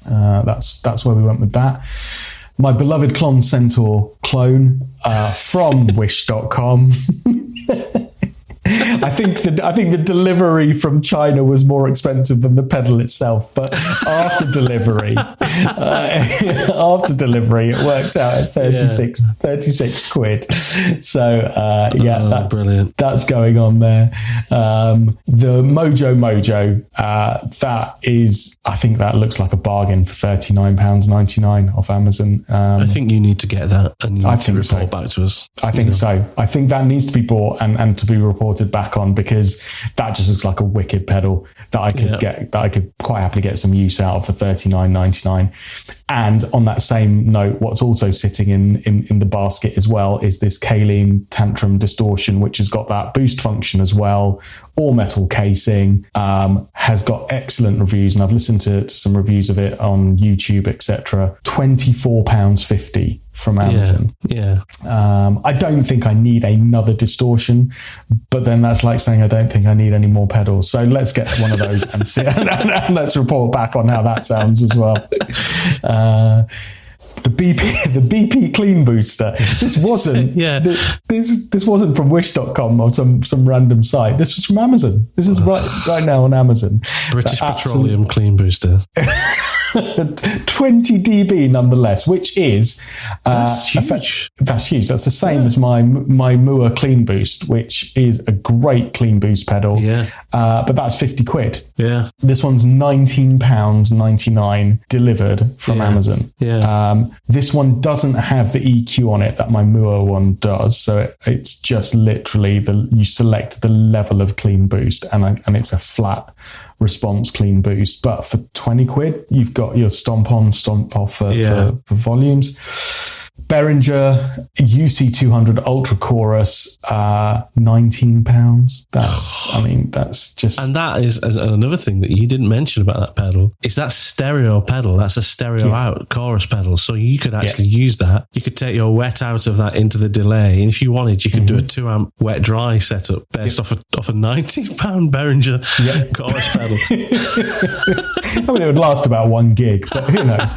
that's where we went with that. My beloved Klon Centaur clone from Wish.com. I think the delivery from China was more expensive than the pedal itself, but after delivery, it worked out at 36 quid. So that's going on there. The Mojo, I think that looks like a bargain for £39.99 off Amazon.
I think you need to get that and you need to report back to us.
I think so. I think that needs to be bought and to be reported back on, because that just looks like a wicked pedal that I could get, that I could quite happily get some use out of for £39.99. And on that same note, what's also sitting in the basket as well is this Kaleen Tantrum Distortion, which has got that boost function as well, all metal casing, has got excellent reviews, and I've listened to some reviews of it on YouTube, etc. £24.50 from Amazon. I don't think I need another distortion, but then that's like saying I don't think I need any more pedals. So let's get one of those and see, and let's report back on how that sounds as well. BP Clean Booster. This wasn't this wasn't from Wish.com or some random site. This was from Amazon. This is right now on Amazon.
British Petroleum Clean Booster.
20 dB nonetheless, which is
that's huge.
That's huge. That's the same as my Mua Clean Boost, which is a great clean boost pedal.
Yeah.
But that's 50 quid.
Yeah.
This one's £19.99 delivered from Amazon.
Yeah.
This one doesn't have the EQ on it that my Mua one does. So it's just literally you select the level of clean boost and it's a flat response clean boost. But for 20 quid, you've got your stomp on, stomp off for volumes. Behringer UC200 Ultra Chorus, £19. That's just...
And that is another thing that you didn't mention about that pedal, is that stereo pedal. That's a stereo out chorus pedal. So you could actually use that. You could take your wet out of that into the delay. And if you wanted, you could do a 2-amp wet dry setup based off a £19 Behringer chorus pedal.
I mean, it would last about 1 gig, but who knows?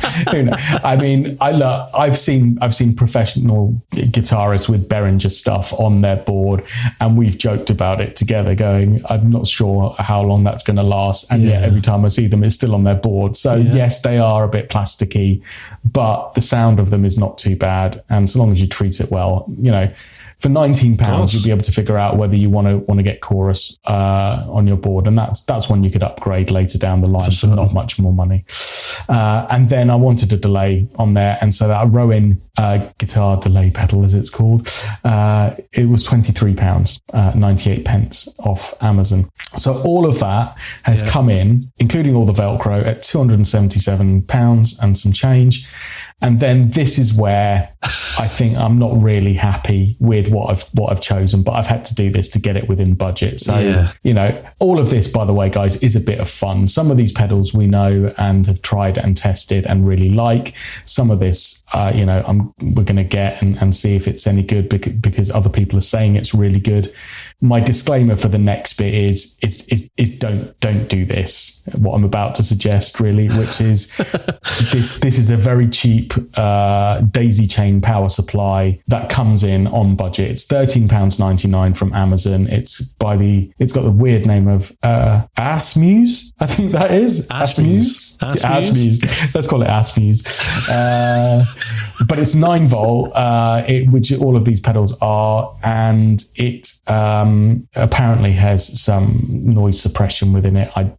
I mean, I've seen professional guitarists with Behringer stuff on their board, and we've joked about it together, going, I'm not sure how long that's going to last. And yet every time I see them, it's still on their board. So yes, they are a bit plasticky, but the sound of them is not too bad. And so long as you treat it well, for £19, you'll be able to figure out whether you want to get chorus on your board, and that's one you could upgrade later down the line for not much more money. And then I wanted a delay on there, and so that Rowan guitar delay pedal, as it's called, it was £23, 98 pence off Amazon. So all of that has come in, including all the Velcro, at £277 and some change. And then this is where I think I'm not really happy with what I've chosen, but I've had to do this to get it within budget. So, all of this, by the way, guys, is a bit of fun. Some of these pedals we know and have tried and tested and really like. Some of this, we're going to get and see if it's any good because other people are saying it's really good. My disclaimer for the next bit is don't do this. What I'm about to suggest, really, which is this is a very cheap daisy chain power supply that comes in on budget. It's £13.99 from Amazon. It's got the weird name of Asmuse, I think that is. Asmuse. Let's call it Asmuse. But it's 9 volt, which all of these pedals are, and it apparently has some noise suppression within it. I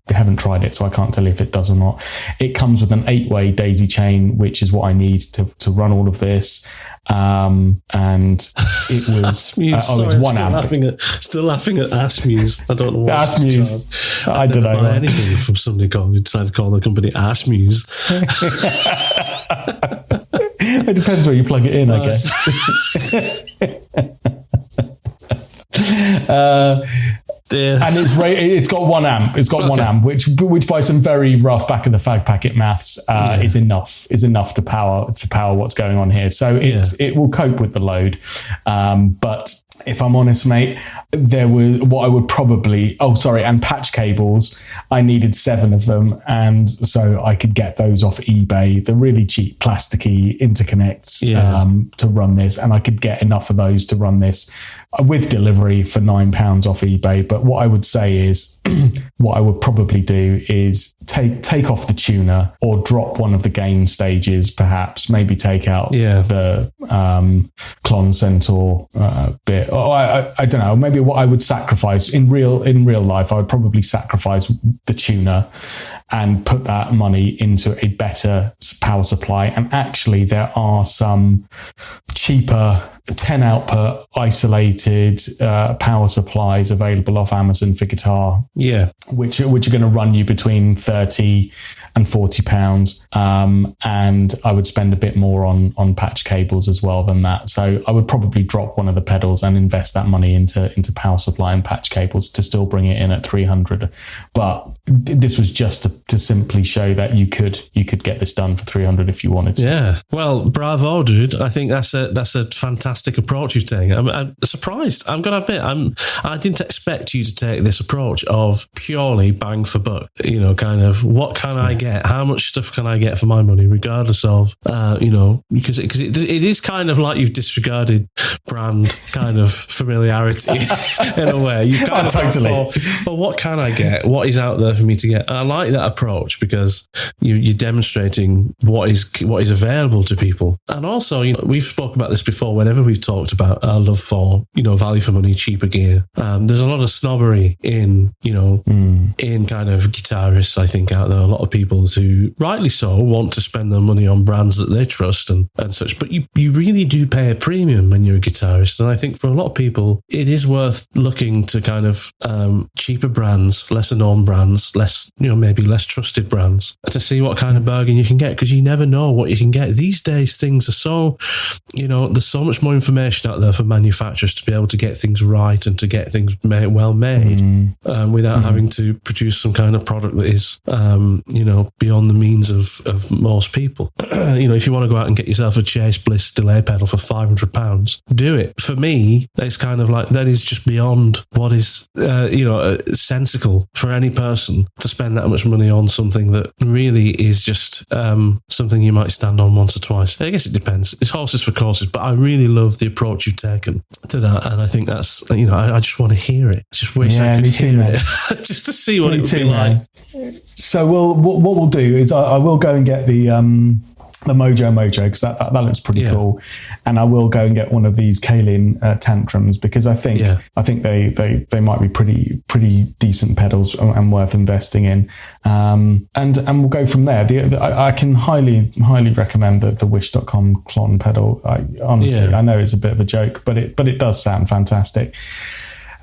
haven't tried it, so I can't tell you if it does or not. It comes with an 8-way daisy chain, which is what I need to run all of this. And it was it's 1 amp.
Still laughing at Asmuse. I don't know what
Asmuse. I don't know
anything from somebody who decided to call the company Asmuse.
It depends where you plug it in, I guess. And it's got 1 amp. It's got 1 amp, which by some very rough back of the fag packet maths is enough to power what's going on here. So it will cope with the load. But if I'm honest, mate, there were what I would probably and patch cables. I needed 7 of them, and so I could get those off eBay. The really cheap plasticky interconnects to run this, and I could get enough of those to run this with delivery for £9 off eBay. But what I would say is, what I would probably do is take off the tuner or drop one of the gain stages, perhaps. Maybe take out the Klon Centaur bit. Or I don't know. Maybe what I would sacrifice in real life, I would probably sacrifice the tuner and put that money into a better power supply. And actually, there are some cheaper 10 output isolated power supplies available off Amazon for guitar. Yeah, which are going to run you between £30 and £40. And I would spend a bit more on patch cables as well than that. So would probably drop one of the pedals and invest that money into power supply and patch cables to still bring it in at 300. But this was just to simply show that you could get this done for 300 if you wanted to.
Yeah. Well, bravo, dude. I think that's a fantastic approach you've taken. I'm surprised. I'm going to admit, I didn't expect you to take this approach of purely bang for buck. Kind of what can I get? How much stuff can I get for my money, regardless of, because it is kind of like you've disregarded brand kind of familiarity in a way. You've kind of
totally.
Well, what can I get? What is out there for me to get? And I like that approach because you're demonstrating what is available to people. And also, we've spoken about this before whenever we've talked about our love for, value for money, cheaper gear. There's a lot of snobbery in kind of guitarists, I think, out there. A lot of people who, rightly so, want to spend their money on brands that they trust and such. But you really do pay a premium when you're a guitarist. And I think for a lot of people, it is worth looking to kind of cheaper brands, lesser known brands, maybe less trusted brands, to see what kind of bargain you can get, because you never know what you can get. These days, things are so, there's so much more information out there for manufacturers to be able to get things right and to get things well made without having to produce some kind of product that is, beyond the means of most people. If you want to go out and get yourself a Chase Bliss delay pedal for £500, do it. For me, it's kind of like, that is just beyond what is, sensical for any person to spend that much money on something that really is just something you might stand on once or twice. I guess it depends. It's horses for courses, but I really love the approach you've taken to that. And I think that's, I just want to hear it. I just wish I could hear it just to see what it would be like.
So what we'll do is I will go and get the Mojo because that looks pretty cool, and I will go and get one of these Kaolin tantrums because I think they might be pretty decent pedals and worth investing in, and we'll go from there. I can highly recommend the Wish.com Klon pedal. I know it's a bit of a joke, but it does sound fantastic.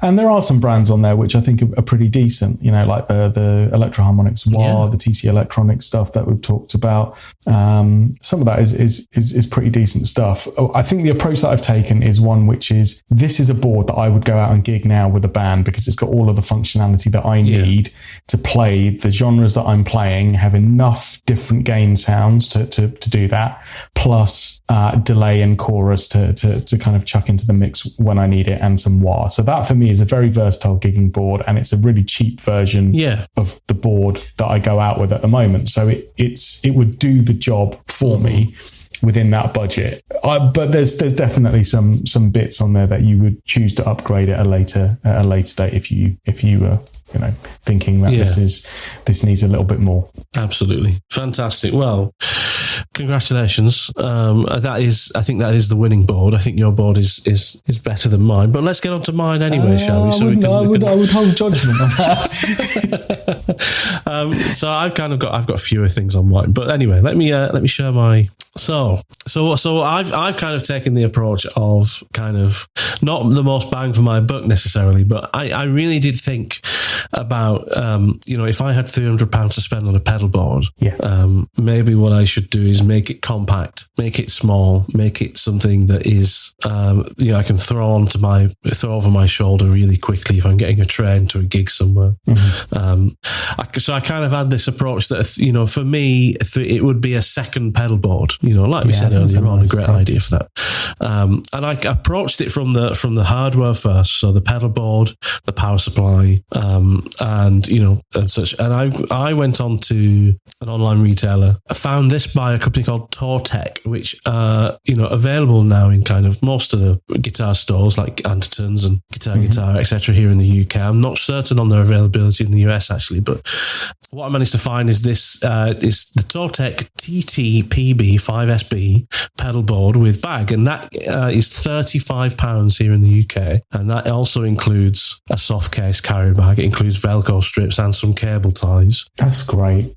And there are some brands on there which I think are pretty decent, like the Electro Harmonics wah, the TC Electronics stuff that we've talked about. Some of that is pretty decent stuff. I think the approach that I've taken is one which is, this is a board that I would go out and gig now with a band because it's got all of the functionality that I need to play the genres that I'm playing, have enough different gain sounds to do that, plus delay and chorus to kind of chuck into the mix when I need it, and some wah. So that for me is a very versatile gigging board, and it's a really cheap version of the board that I go out with at the moment. So it would do the job for me within that budget. But there's definitely some bits on there that you would choose to upgrade at a later date if you were thinking that this needs a little bit more.
Absolutely fantastic. Well, congratulations. I think that is the winning board. I think your board is better than mine. But let's get on to mine anyway, shall we?
I would hold judgment on that.
So I've got fewer things on mine. But anyway, let me share my. So I've kind of taken the approach of kind of not the most bang for my buck necessarily, but I really did think about if I had £300 to spend on a pedal board, maybe what I should do is make it compact, make it small, make it something that is I can throw over my shoulder really quickly if I'm getting a train to a gig somewhere. So I kind of had this approach that for me it would be a second pedal board. Like we said earlier on, a great idea for that. And I approached it from the hardware first, so the pedal board, the power supply, and such. And I went on to an online retailer. I found this by a company called Tortec, which available now in kind of most of the guitar stores like Andertons and Guitar, etc. here in the UK. I'm not certain on their availability in the US actually, but what I managed to find is this is the Tortec TT-PB 5SB pedal board with bag, and that is £35 here in the UK, and that also includes a soft case carry bag. It includes Velcro strips and some cable ties.
That's great.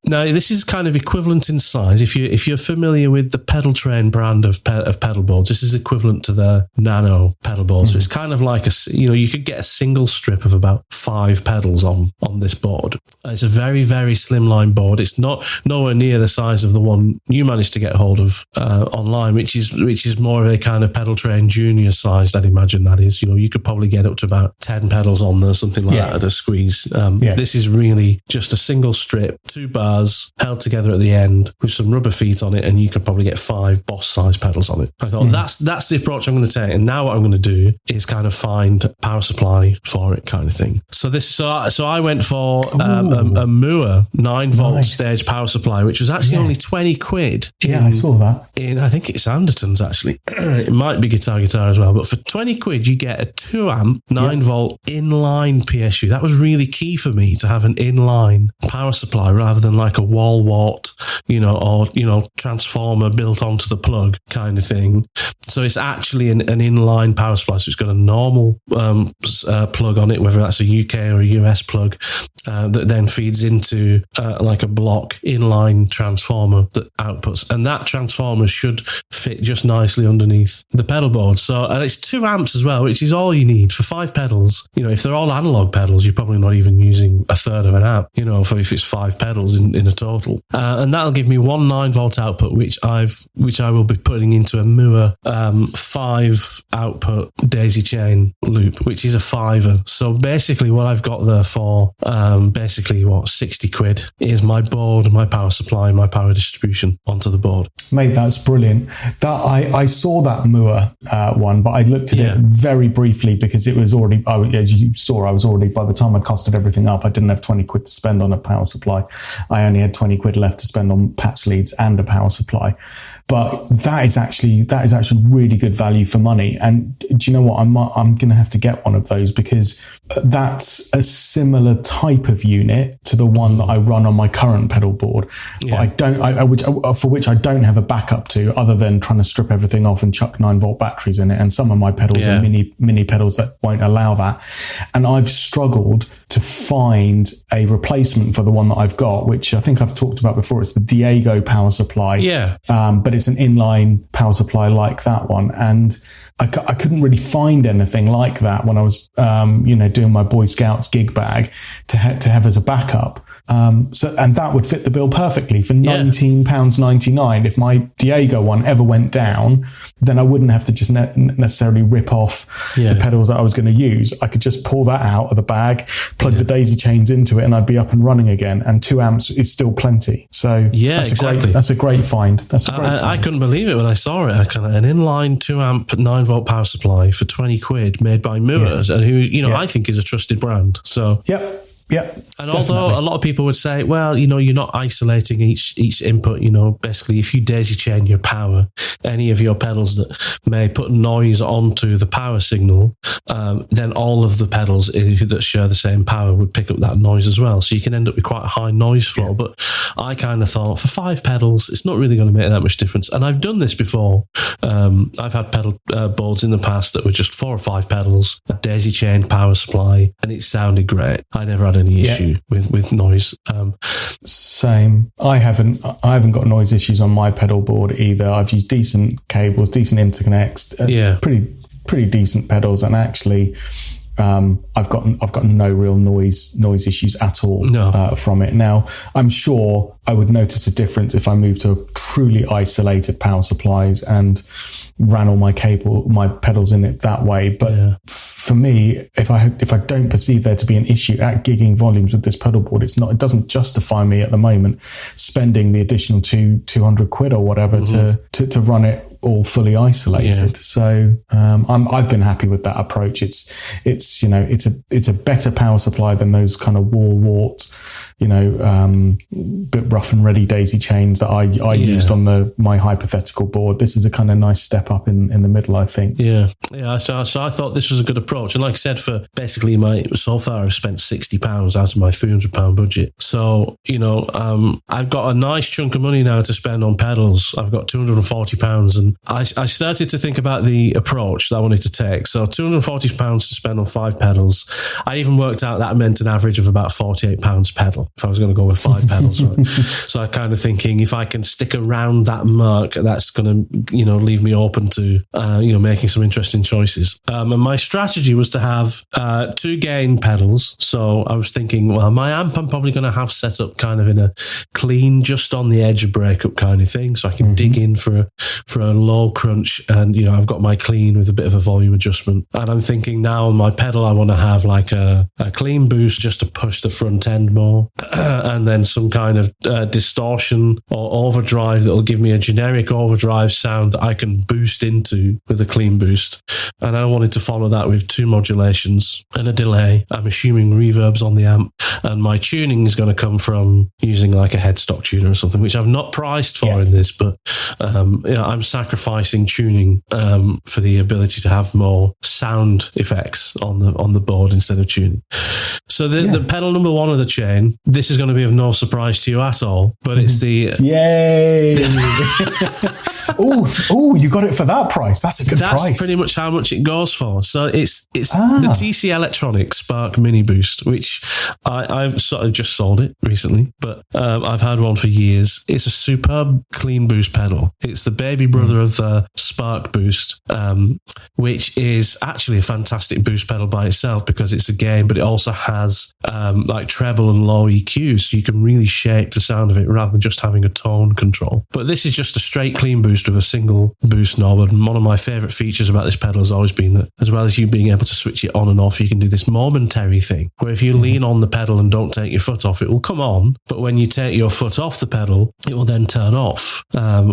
Now, this is kind of equivalent in size. If you're familiar with the Pedal Train brand of pedal boards, this is equivalent to the Nano pedal board. So it's kind of like you could get a single strip of about 5 pedals on this board. It's a very, very slimline board. It's nowhere near the size of the one you managed to get hold of online, which is more of a kind of Pedal Train Junior size, I'd imagine that is. You could probably get up to about 10 pedals on there, something like that at a squeeze. This is really just a single strip, 2 bars held together at the end with some rubber feet on it, and you could probably get 5 Boss size pedals on it. I thought that's the approach I'm going to take, and now what I'm going to do is kind of find power supply for it, kind of thing. So I went for a Moore 9-volt stage power supply, which was actually only 20 quid.
I saw that.
I think it's Anderton's actually. It might be Guitar as well, but for 20 quid you get a 2-amp 9-volt inline PSU. That was really key for me, to have an inline power supply rather than like a wall wart, or transformer built onto the plug kind of thing. So it's actually an inline power supply. So it's got a normal plug on it, whether that's a UK or a US plug, that then feeds into like a block inline transformer that outputs. And that transformer should fit just nicely underneath the pedal board. And it's 2 amps as well, which is all you need for 5 pedals. If they're all analog pedals, you're probably not even using a third of an amp, if it's 5 pedals in a total. And that'll give me one 9-volt output, which I will be putting into a Moore 5 output daisy chain loop, which is a £5. So basically what I've got there for 60 quid is my board, my power supply, my power distribution onto the board.
Mate, that's brilliant. That I saw that Moore one, but I looked at it very briefly because it was already, as you saw, I was already, by the time I costed everything up, I didn't have 20 quid to spend on a power supply. I only had 20 quid left to spend on patch leads and a power supply. But that is actually really good value for money. And do you know what? I'm going to have to get one of those, because that's a similar type of unit to the one that I run on my current pedal board. But for which I don't have a backup to, other than trying to strip everything off and chuck 9-volt batteries in it. And some of my pedals are mini pedals that won't allow that. And I've struggled to find a replacement for the one that I've got, which I think I've talked about before. It's the Diego power supply. But it's an inline power supply like that one. And I couldn't really find anything like that when I was, doing my Boy Scouts gig bag to have as a backup. And that would fit the bill perfectly for £19.99. If my Diego one ever went down, then I wouldn't have to just necessarily rip off the pedals that I was going to use. I could just pull that out of the bag, plug the daisy chains into it, and I'd be up and running again. And 2 amps is still plenty. So that's a great find.
I couldn't believe it when I saw it. An inline 2-amp 9-volt power supply for 20 quid made by Moore, and who I think is a trusted brand. So
Yeah.
And although a lot of people would say, well, you're not isolating each input, basically if you daisy chain your power, any of your pedals that may put noise onto the power signal, then all of the pedals that share the same power would pick up that noise as well. So you can end up with quite a high noise floor. Yeah. But I kind of thought for 5 pedals, it's not really going to make that much difference. And I've done this before. I've had pedal boards in the past that were just 4 or 5 pedals, a daisy chain power supply, and it sounded great. I never had any issue with noise.
Same. I haven't got noise issues on my pedal board either. I've used decent cables, decent interconnects, pretty decent pedals, and actually I've got no real noise issues at all from it. Now, I'm sure I would notice a difference if I moved to truly isolated power supplies and ran all my pedals in it that way. But for me, if I don't perceive there to be an issue at gigging volumes with this pedal board, it doesn't justify me at the moment spending the additional 200 quid or whatever to run it all fully isolated. So I've been happy with that approach. It's a better power supply than those kind of wall warts, bit rough and ready daisy chains that I used on my hypothetical board. This is a kind of nice step up in the middle, I think.
So I thought this was a good approach, and like I said, for basically so far I've spent £60 out of my £300 budget. So I've got a nice chunk of money now to spend on pedals. I've got £240, and I started to think about the approach that I wanted to take. So £240 to spend on 5 pedals. I even worked out that meant an average of about £48 pedal if I was going to go with 5 pedals. Right? So I kind of thinking if I can stick around that mark, that's going to, leave me open to, making some interesting choices. And my strategy was to have 2 gain pedals. So I was thinking, well, my amp I'm probably going to have set up kind of in a clean, just on the edge of breakup kind of thing. So I can dig in for a low crunch, and, I've got my clean with a bit of a volume adjustment. And I'm thinking now on my pedal, I want to have like a clean boost just to push the front end more, and then some kind of distortion or overdrive that will give me a generic overdrive sound that I can boost into with a clean boost. And I wanted to follow that with 2 modulations and a delay. I'm assuming reverbs on the amp, and my tuning is going to come from using like a headstock tuner or something, which I've not priced for in this, but I'm sacrificing tuning for the ability to have more sound effects on the board instead of tuning. So the pedal number 1 of the chain, this is going to be of no surprise to you at all, but it's the
yay! Oh, you got it for that price. That's a good price.
That's pretty much how much it goes for. So it's the TC Electronics Spark Mini Boost, which I've sort of just sold it recently, but I've had one for years. It's a superb clean boost pedal. It's the baby brother of the Spark Boost, which is actually a fantastic boost pedal by itself because it's a gain, but it also has like treble and low EQs, so you can really shape the sound of it rather than just having a tone control. But this is just a straight clean boost with a single boost knob, and one of my favourite features about this pedal has always been that, as well as you being able to switch it on and off, you can do this momentary thing where if you lean on the pedal and don't take your foot off, it will come on, but when you take your foot off the pedal, it will then turn off,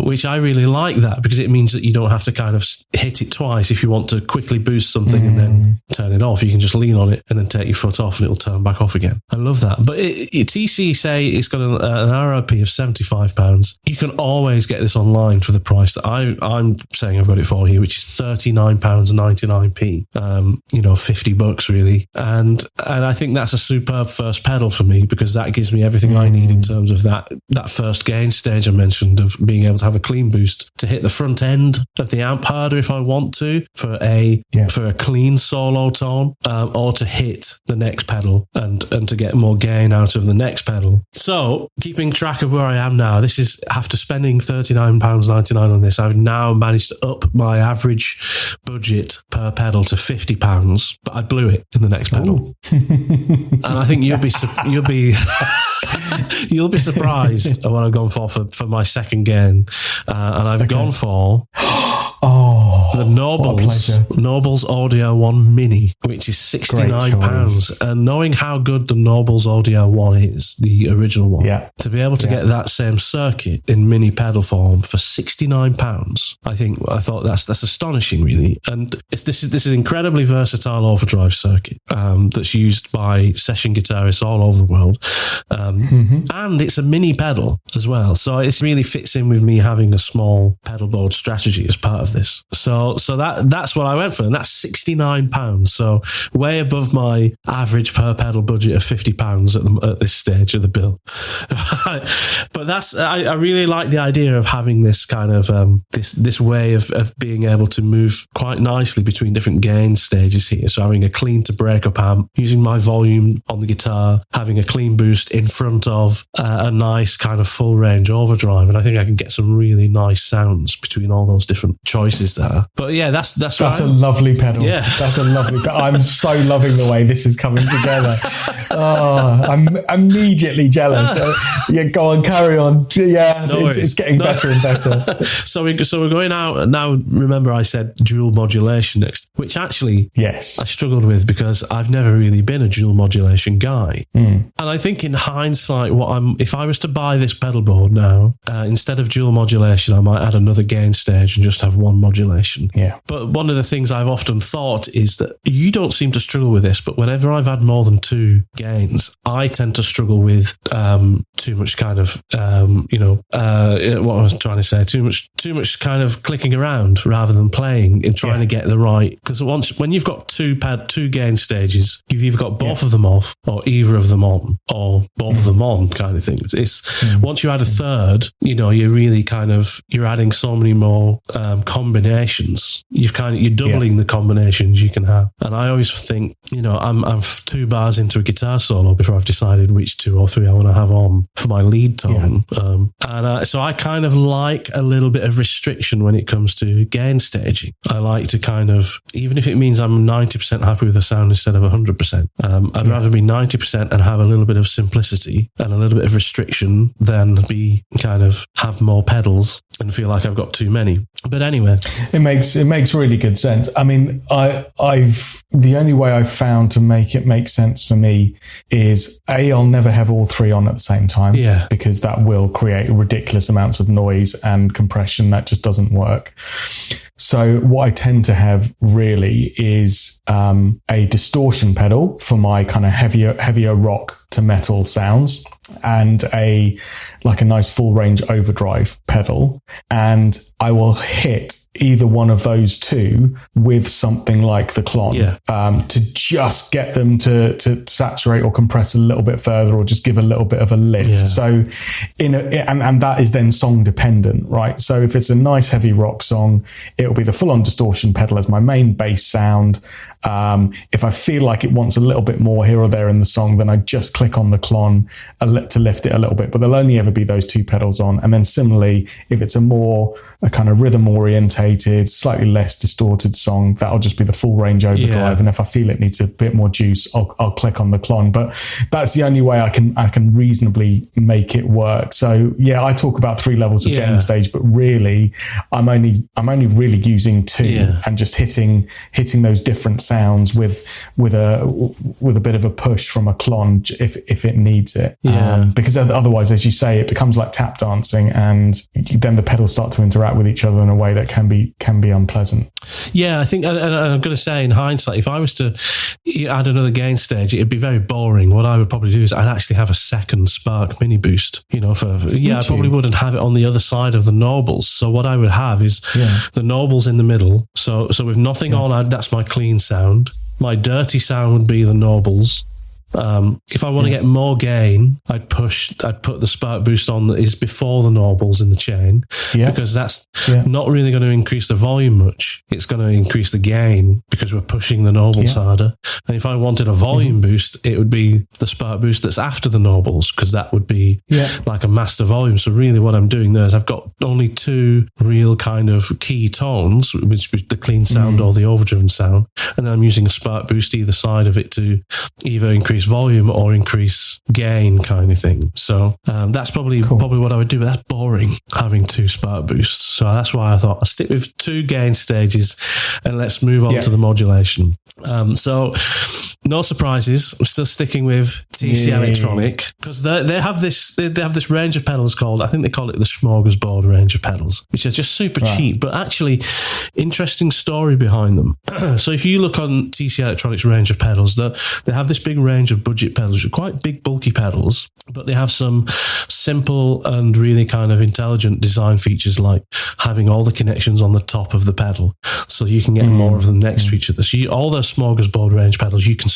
which I really like that because it means that you don't have to kind of hit it twice. If you want to quickly boost something and then turn it off, you can just lean on it and then take your foot off and it'll turn back off again. I love that. But TC say it's got an RRP of £75. You can always get this online for the price that I'm saying I've got it for here, which is £39.99p. $50 really. And I think that's a superb first pedal for me because that gives me everything I need in terms of that first gain stage I mentioned of being able to have a clean boost to hit the front end of the amp harder if I want to for a clean solo tone, or to hit the next pedal and to get more gain out of the next pedal. So keeping track of where I am now, this is after spending £39.99 on this, I've now managed to up my average budget per pedal to £50, but I blew it in the next pedal. And I think you'll be surprised at what I've gone for my second gain. And I've gone for the Nobles Audio 1 Mini, which is £69. And knowing how good the Nobles Audio 1 is, the original one, to be able to get that same circuit in mini pedal form for £69, I thought that's astonishing, really. And this is an incredibly versatile overdrive circuit that's used by session guitarists all over the world. And it's a mini pedal as well. So it really fits in with me having a small pedal board strategy as part of this. So that's what I went for, and that's £69. So way above my average per pedal budget of £50 at this stage of the bill. But I really like the idea of having this kind of this way of being able to move quite nicely between different gain stages here. So having a clean to breakup amp, using my volume on the guitar, having a clean boost in front of a nice kind of full range overdrive, and I think I can get some really nice sounds between all those different choices there. But yeah, that's
a lovely pedal. Yeah, that's a lovely pedal. I'm so loving the way this is coming together. I'm immediately jealous. Go on, carry on. Yeah, it's getting better and better.
So we're going out now. Remember, I said dual modulation next, which actually I struggled with because I've never really been a dual modulation guy. And I think in hindsight, if I was to buy this pedal board now, instead of dual modulation, I might add another gain stage and just have one modulation. combination.
Yeah.
But one of the things I've often thought is that you don't seem to struggle with this, but whenever I've had more than 2 gains, I tend to struggle with too much kind of, what I was trying to say, too much kind of clicking around rather than playing and trying to get the right. Because when you've got 2 gain stages, you've either got both of them off or either of them on or both of them on kind of things. It's once you add a third, you're really you're adding so many more combinations. You're doubling the combinations you can have. And I always think, I'm 2 bars into a guitar solo before I've decided which 2 or 3 I want to have on for my lead tone. So I kind of like a little bit of restriction when it comes to gain staging. I like to even if it means I'm 90% happy with the sound instead of 100%, I'd rather be 90% and have a little bit of simplicity and a little bit of restriction than be have more pedals and feel like I've got too many. But anyway,
it makes really good sense. I mean, the only way I've found to make it make sense for me is I'll never have all 3 on at the same time, because that will create ridiculous amounts of noise and compression. That just doesn't work. So what I tend to have really is a distortion pedal for my kind of heavier rock to metal sounds, and a nice full range overdrive pedal, and I will hit either one of those 2 with something like the clon to just get them to saturate or compress a little bit further, or just give a little bit of a lift. So and that is then song dependent, right? So if it's a nice heavy rock song, it'll be the full on distortion pedal as my main bass sound. If I feel like it wants a little bit more here or there in the song, then I just click on the clon to lift it a little bit, but there'll only ever be those 2 pedals on. And then similarly, if it's a kind of rhythm orientated, slightly less distorted song, that'll just be the full range overdrive. And if I feel it needs a bit more juice, I'll click on the clon. But that's the only way I can reasonably make it work. So I talk about 3 levels of gain stage, but really I'm only really using 2 and just hitting those different sounds with a bit of a push from a clon if it needs it. Because otherwise, as you say, it becomes like tap dancing, and then the pedals start to interact with each other in a way that can be unpleasant.
I think, and I'm going to say in hindsight, if I was to add another gain stage, it'd be very boring. What I would probably do is I'd actually have a second Spark mini boost, I probably wouldn't have it on the other side of the Nobles. So what I would have is the Nobles in the middle. So with nothing on, that's my clean sound. My dirty sound would be the Nobles. If I want to get more gain, I'd put the Spark boost on that is before the Nobles in the chain, because that's not really going to increase the volume much. It's going to increase the gain because we're pushing the Nobles harder. And if I wanted a volume boost, it would be the Spark boost that's after the Nobles, because that would be like a master volume. So really what I'm doing there is I've got only 2 real kind of key tones, which is the clean sound or the overdriven sound. And then I'm using a Spark boost either side of it to either increase volume or increase gain kind of thing. So that's probably what I would do, but that's boring, having 2 Spark boosts. So that's why I thought I'll stick with 2 gain stages and let's move on to the modulation. So no surprises. I'm still sticking with TC Electronic, because they have this range of pedals called, I think they call it the smorgasbord range of pedals, which are just super cheap, but actually interesting story behind them. So if you look on TC Electronic's range of pedals, they have this big range of budget pedals, which are quite big, bulky pedals, but they have some simple and really kind of intelligent design features, like having all the connections on the top of the pedal, so you can get more of them next to each other. So all those smorgasbord range pedals, you can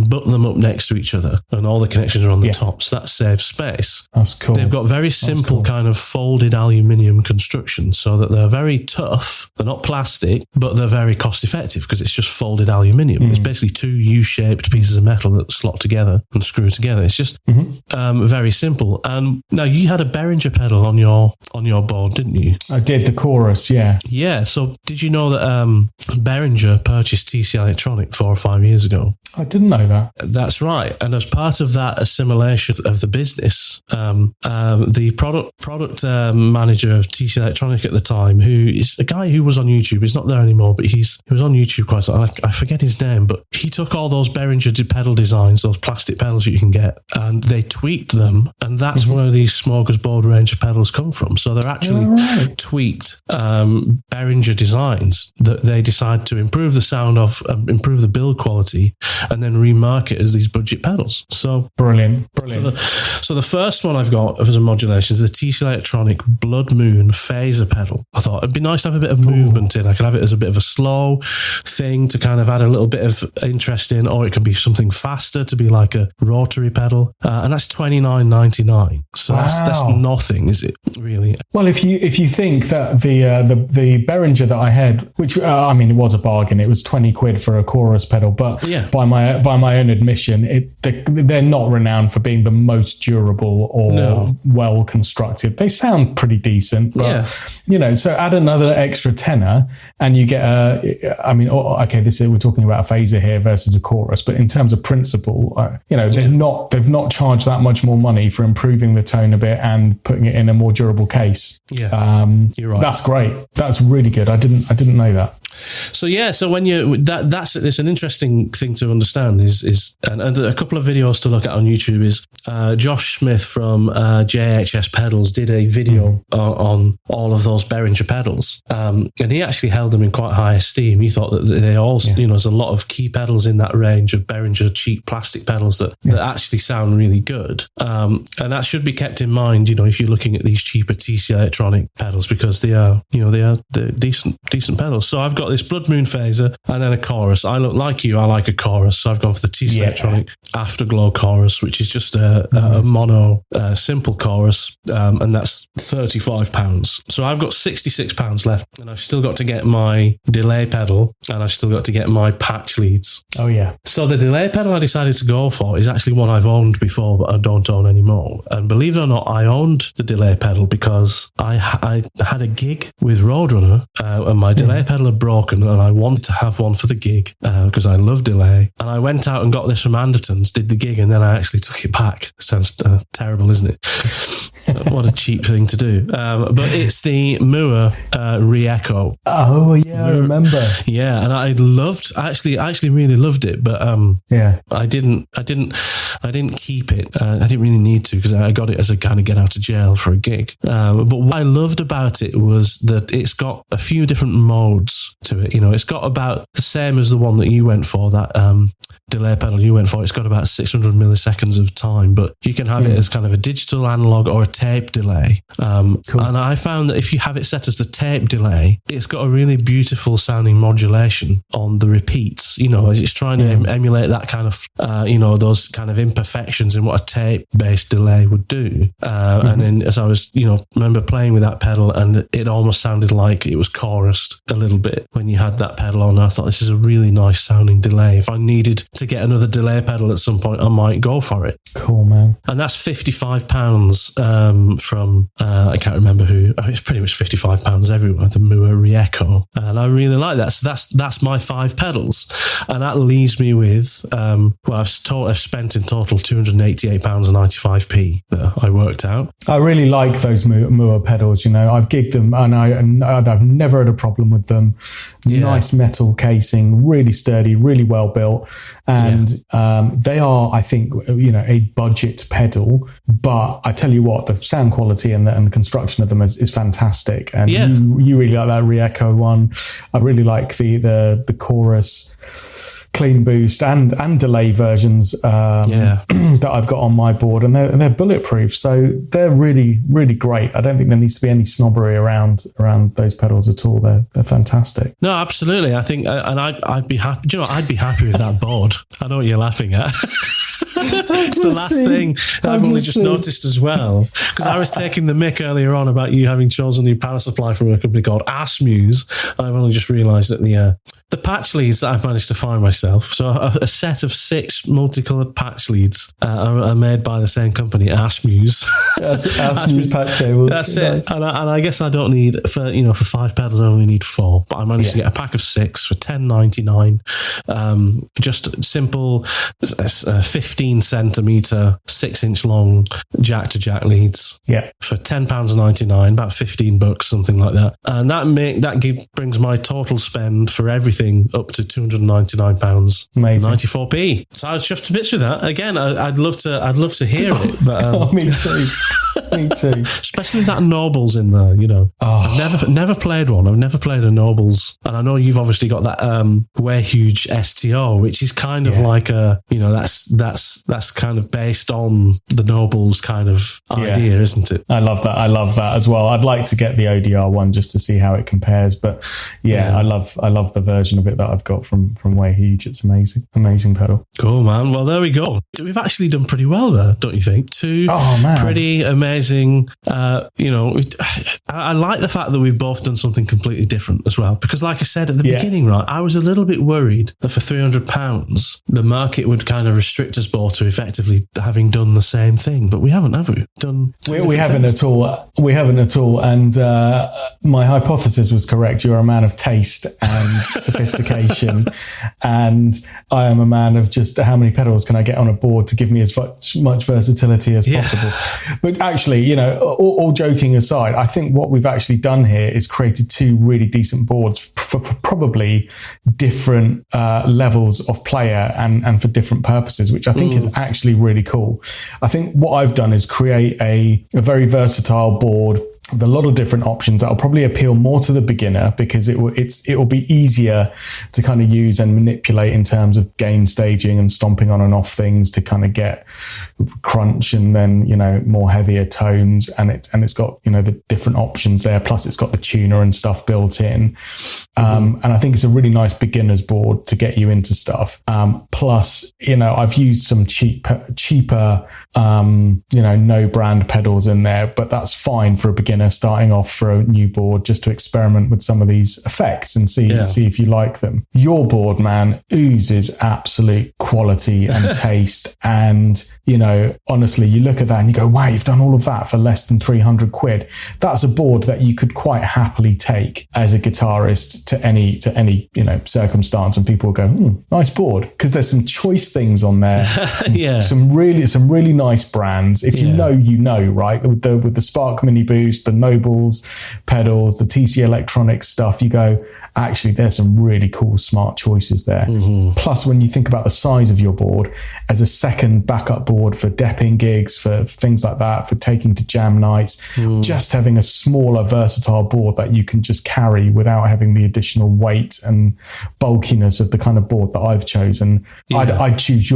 butt them up next to each other, and all the connections are on the top, so that saves space.
That's cool.
They've got very simple kind of folded aluminium construction, so that they're very tough. They're not plastic, but they're very cost effective because it's just folded aluminium. It's basically 2 U-shaped pieces of metal that slot together and screw together. It's just very simple. And now you had a Behringer pedal on your board, didn't you?
I did, the Chorus,
Yeah. So did you know that Behringer purchased TC Electronic 4 or 5 years ago?
I didn't know that.
That's right. And as part of that assimilation of the business, the product manager of TC Electronic at the time, who is a guy who was on YouTube. He's not there anymore, but he was on YouTube quite a lot. I forget his name, but he took all those Behringer pedal designs, those plastic pedals you can get, and they tweaked them, and that's where these smorgasbord range of pedals come from. So they're actually tweaked Behringer designs that they decide to improve the sound of, improve the build quality, and then remarket as these budget pedals. So
brilliant.
So the first one I've got as a modulation is the TC Electronic Blood Moon phaser pedal. I thought it'd be nice to have a bit of movement in. I could have it as a bit of a slow thing to kind of add a little bit of interest in, or it can be something faster to be like a rotary pedal, and that's $29.99. So that's nothing, is it? Really?
Well, if you think that the Behringer that I had, which I mean, it was a bargain. It was £20 for a chorus pedal, but by my own admission, they're not renowned for being the most durable or well constructed. They sound pretty decent, but so add another extra tenner and you get we're talking about a phaser here versus a chorus, but in terms of principle, they've not charged that much more money for improving the tone a bit and putting it in a more durable case.
You're right.
That's great. That's really good. I didn't know that.
So when it's an interesting thing to understand is and a couple of videos to look at on YouTube is Josh Smith from JHS Pedals did a video on all of those Behringer pedals, and he actually held them in quite high esteem. He thought that they all, there's a lot of key pedals in that range of Behringer cheap plastic pedals that actually sound really good, and that should be kept in mind, if you're looking at these cheaper TC Electronic pedals, because they're decent pedals. So I've got this Blood Moon phaser and then a chorus. I like a chorus, so I've gone for the TC Electronic Afterglow chorus, which is just a mono simple chorus, and that's £35. So I've got £66 left, and I've still got to get my delay pedal, and I've still got to get my patch leads.
Oh yeah.
So the delay pedal I decided to go for is actually one I've owned before, but I don't own anymore. And believe it or not, I owned the delay pedal because I had a gig with Roadrunner, and my delay pedal had broken, and I wanted to have one for the gig because I love delay. And I went out and got this from Anderton's, did the gig, and then I actually took it back. Sounds terrible, isn't it? What a cheap thing to do. But it's the Moore Re-Echo.
Oh yeah, I remember.
Yeah, and I actually really loved it, but I didn't keep it. I didn't really need to because I got it as a kind of get out of jail for a gig. But what I loved about it was that it's got a few different modes to it. It's got about the same as the one that you went for, that delay pedal you went for. It's got about 600 milliseconds of time, but you can have it as kind of a digital analog or a tape delay. Cool. And I found that if you have it set as the tape delay, it's got a really beautiful sounding modulation on the repeats. It's trying to emulate that kind of, those kind of imperfections in what a tape-based delay would do. And then as I was, remember playing with that pedal, and it almost sounded like it was chorused a little bit when you had that pedal on. I thought, this is a really nice sounding delay. If I needed to get another delay pedal at some point, I might go for it.
Cool, man. And
that's £55 from, I can't remember who. It's pretty much £55 everywhere, the Moore Re-Echo. And I really like that. So that's my 5 pedals. And that leaves me with, I've spent in total £288.95 that I worked out.
I really like those Moore pedals. I've gigged them, and I've never had a problem with them. Nice metal casing, really sturdy, really well built, and they are, I think, a budget pedal. But I tell you what, the sound quality and the construction of them is fantastic. And you really like that Re-Echo one. I really like the chorus clean boost and delay versions that I've got on my board, and they're bulletproof, so they're really, really great. I don't think there needs to be any snobbery around those pedals at all. They're fantastic.
No, absolutely. I think, and I'd be happy. I'd be happy with that board. I know what you're laughing at. It's the last thing I've only just noticed as well, because I was taking the mick earlier on about you having chosen the power supply from a company called Assmuse, and I've only just realised that the patch leads that I've managed to find myself, so a set of 6 multicoloured patch leads are made by the same company, Assmuse.
Assmuse patch cables.
That's it. And I guess I don't need, for 5 pedals I only need 4, but I managed to get a pack of 6 for $10.99. Just simple 15 centimetre 6-inch long jack to jack leads for £10.99, about $15, something like that. And that brings my total spend for everything up to £299.
Amazing.
94p. So I was chuffed to bits with that. Again, I'd love to hear it. But,
me too. Me too.
Especially with that Nobles in there, you know.
Oh.
I've never played one. I've never played a Nobles. And I know you've obviously got that Way Huge STO, which is kind of like a, you know, that's kind of based on the Nobles kind of idea, isn't it?
I love that as well. I'd like to get the ODR one just to see how it compares. But I love the version of it that I've got from Way Huge. It's amazing pedal.
Cool, man. Well, there we go. We've actually done pretty well there, don't you think? Two pretty amazing, you know, I like the fact that we've both done something completely different as well. Because like I said at the beginning, right, I was a little bit worried that for £300, the market would kind of restrict us both to effectively having done the same thing. But we haven't, have we? We haven't
at all. We haven't at all. And my hypothesis was correct. You're a man of taste and sophistication. And I am a man of just how many pedals can I get on a board to give me as much versatility as possible. But actually, you know, all joking aside, I think what we've actually done here is created two really decent boards for probably different levels of player and for different purposes, which I think is actually really cool. I think what I've done is create a very versatile board with a lot of different options that will probably appeal more to the beginner, because it will be easier to kind of use and manipulate in terms of gain staging and stomping on and off things to kind of get crunch and then, you know, more heavier tones, and it's got, you know, the different options there, plus it's got the tuner and stuff built in. And I think it's a really nice beginner's board to get you into stuff. Plus, you know, I've used some cheaper, you know, no brand pedals in there, but that's fine for a beginner starting off for a new board, just to experiment with some of these effects and see if you like them. Your board, man, oozes absolute quality and taste. And, you know, honestly, you look at that and you go, wow, you've done all of that for less than 300 quid. That's a board that you could quite happily take as a guitarist to any, you know, circumstance, and people will go, nice board, because there's some choice things on there. Some really nice brands. If you know, right? With the Spark Mini Boost, the Nobles pedals, the TC Electronics stuff, you go, actually, there's some really cool, smart choices there. Plus, when you think about the size of your board as a second backup board for depping gigs, for things like that, for taking to jam nights, just having a smaller, versatile board that you can just carry without having the additional weight and bulkiness of the kind of board that I've chosen. I'd choose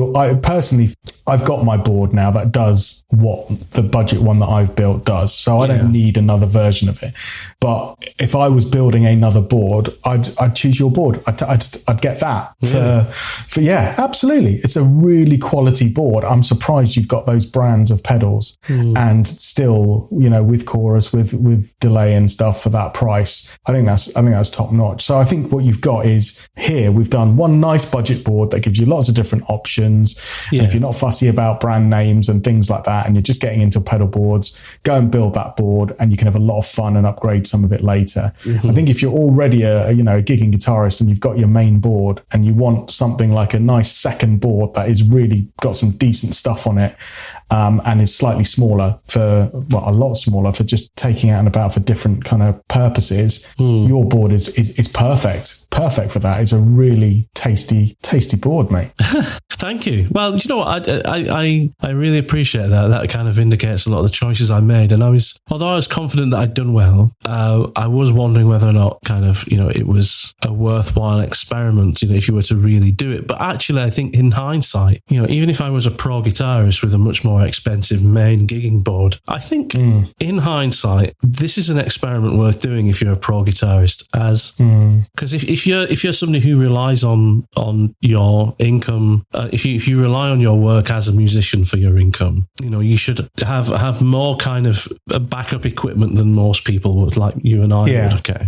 I've got my board now that does what the budget one that I've built does. So I don't need another version of it. But if I was building another board, I'd choose your board. I'd get that for absolutely. It's a really quality board. I'm surprised you've got those brands of pedals and still, you know, with chorus, with delay and stuff for that price. I think that's top notch. So I think what you've got is here, we've done one nice budget board that gives you lots of different options. And if you're not fussy about brand names and things like that, and you're just getting into pedal boards, go and build that board and you can have a lot of fun and upgrade some of it later. I think if you're already a gigging guitarist and you've got your main board and you want something like a nice second board that is really got some decent stuff on it, and is slightly smaller a lot smaller for just taking out and about for different kind of purposes, your board is perfect for that. It's a really tasty board, mate.
Thank you. Well, do you know what? I really appreciate that. That kind of indicates a lot of the choices I made. And although I was confident that I'd done well, I was wondering whether or not kind of, you know, it was a worthwhile experiment, you know, if you were to really do it. But actually, I think in hindsight, you know, even if I was a pro guitarist with a much more expensive main gigging board, I think in hindsight, this is an experiment worth doing if you're a pro guitarist, because if you're somebody who relies on your income, if you rely on your work as a musician for your income, you know, you should have more kind of backup equipment than most people would, like you and I would. Okay.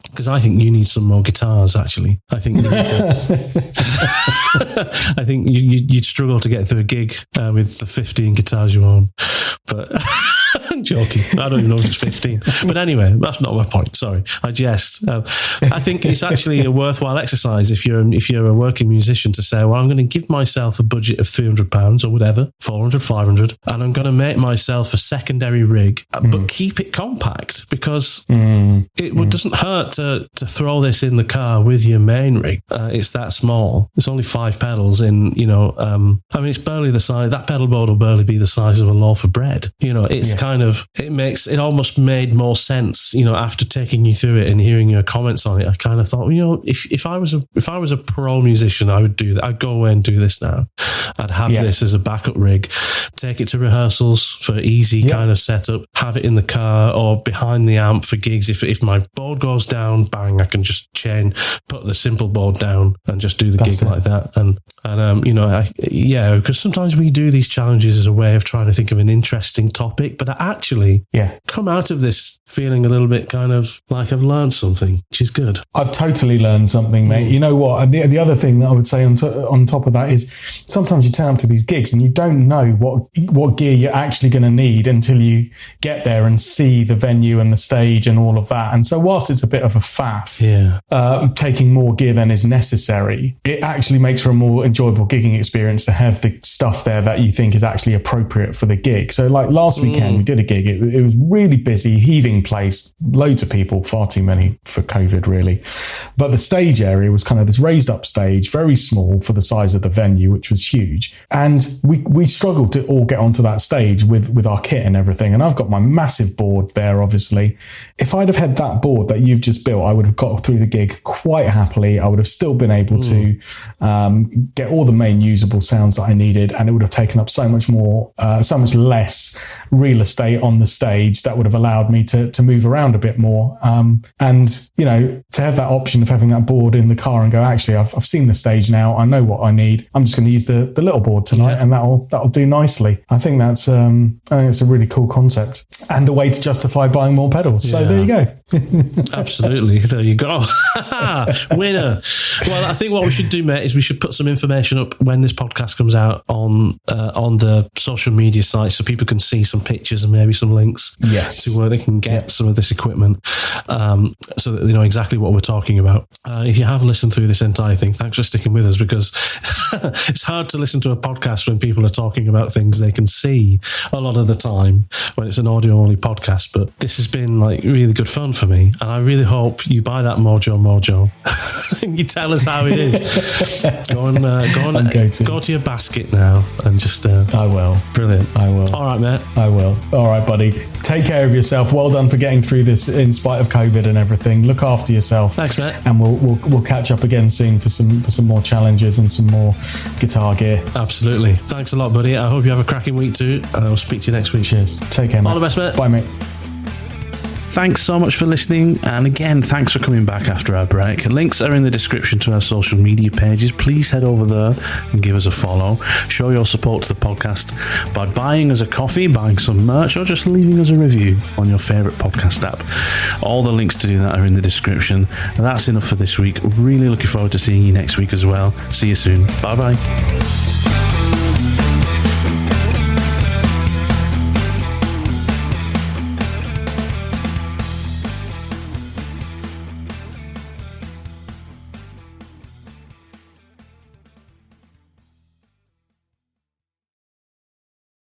Because I think you need some more guitars. Actually, I think you need to. I think you'd struggle to get through a gig with the 15 guitars you own, but. I'm joking. I don't even know if it's 15. But anyway, that's not my point. Sorry, I jest. I think it's actually a worthwhile exercise if you're a working musician to say, well, I'm going to give myself a budget of £300 or whatever, 400, 500, and I'm going to make myself a secondary rig, but keep it compact, because it doesn't hurt to throw this in the car with your main rig. It's that small. It's only 5 pedals in, it's barely the size, that pedal board will barely be the size of a loaf of bread. It's kind of, it almost made more sense, after taking you through it and hearing your comments on it. I kind of thought, if I was a pro musician, I would do that. I'd go away and do this now. I'd have this as a backup rig, take it to rehearsals for easy kind of setup, have it in the car or behind the amp for gigs. If my board goes down, bang, I can just put the simple board down and just do the gig like that. Because sometimes we do these challenges as a way of trying to think of an interesting topic, but I actually come out of this feeling a little bit kind of like I've learned something, which is good.
I've totally learned something, mate. You know what? And the other thing that I would say on top of that is sometimes you turn up to these gigs and you don't know what gear you're actually going to need until you get there and see the venue and the stage and all of that. And so whilst it's a bit of a faff, taking more gear than is necessary, it actually makes for a more enjoyable gigging experience to have the stuff there that you think is actually appropriate for the gig. So like last weekend, we did a gig. It was really busy, heaving place, loads of people, far too many for COVID really. But the stage area was kind of this raised up stage, very small for the size of the venue, which was huge. And we struggled to all get onto that stage with our kit and everything. And I've got my massive board there, obviously. If I'd have had that board that you've just built, I would have got through the gig quite happily. I would have still been able to get all the main usable sounds that I needed, and it would have taken up so much less real estate on the stage. That would have allowed me to move around a bit more. To have that option of having that board in the car and go, actually, I've seen the stage now. I know what I need. I'm just going to use the little board tonight, and that'll do nicely. I think that's a really cool concept and a way to justify buying more pedals. So there you go.
Absolutely. There you go. Winner. Well, I think what we should do, mate, is we should put some information up when this podcast comes out on the social media sites so people can see some pictures and maybe some links to where they can get some of this equipment, so that they know exactly what we're talking about. If you have listened through this entire thing, thanks for sticking with us, because it's hard to listen to a podcast when people are talking about things they can see a lot of the time when it's an audio-only podcast. But this has been like really good fun for me, and I really hope you buy that Mojo and you tell us how it is. Go to your basket now and just
I will.
Brilliant.
I will.
All right, mate.
I will. All right, buddy. Take care of yourself. Well done for getting through this in spite of COVID and everything. Look after yourself.
Thanks, mate.
And we'll catch up again soon for some more challenges and some more guitar gear.
Absolutely. Thanks a lot, buddy. I hope you have a cracking week too, and I'll speak to you next week.
Cheers. Take care, mate.
All the best, mate.
Bye, mate.
Thanks so much for listening, and again, thanks for coming back after our break. Links are in the description to our social media pages. Please head over there and give us a follow. Show your support to the podcast by buying us a coffee, buying some merch, or just leaving us a review on your favourite podcast app. All the links to do that are in the description. And that's enough for this week. Really looking forward to seeing you next week as well. See you soon. Bye-bye.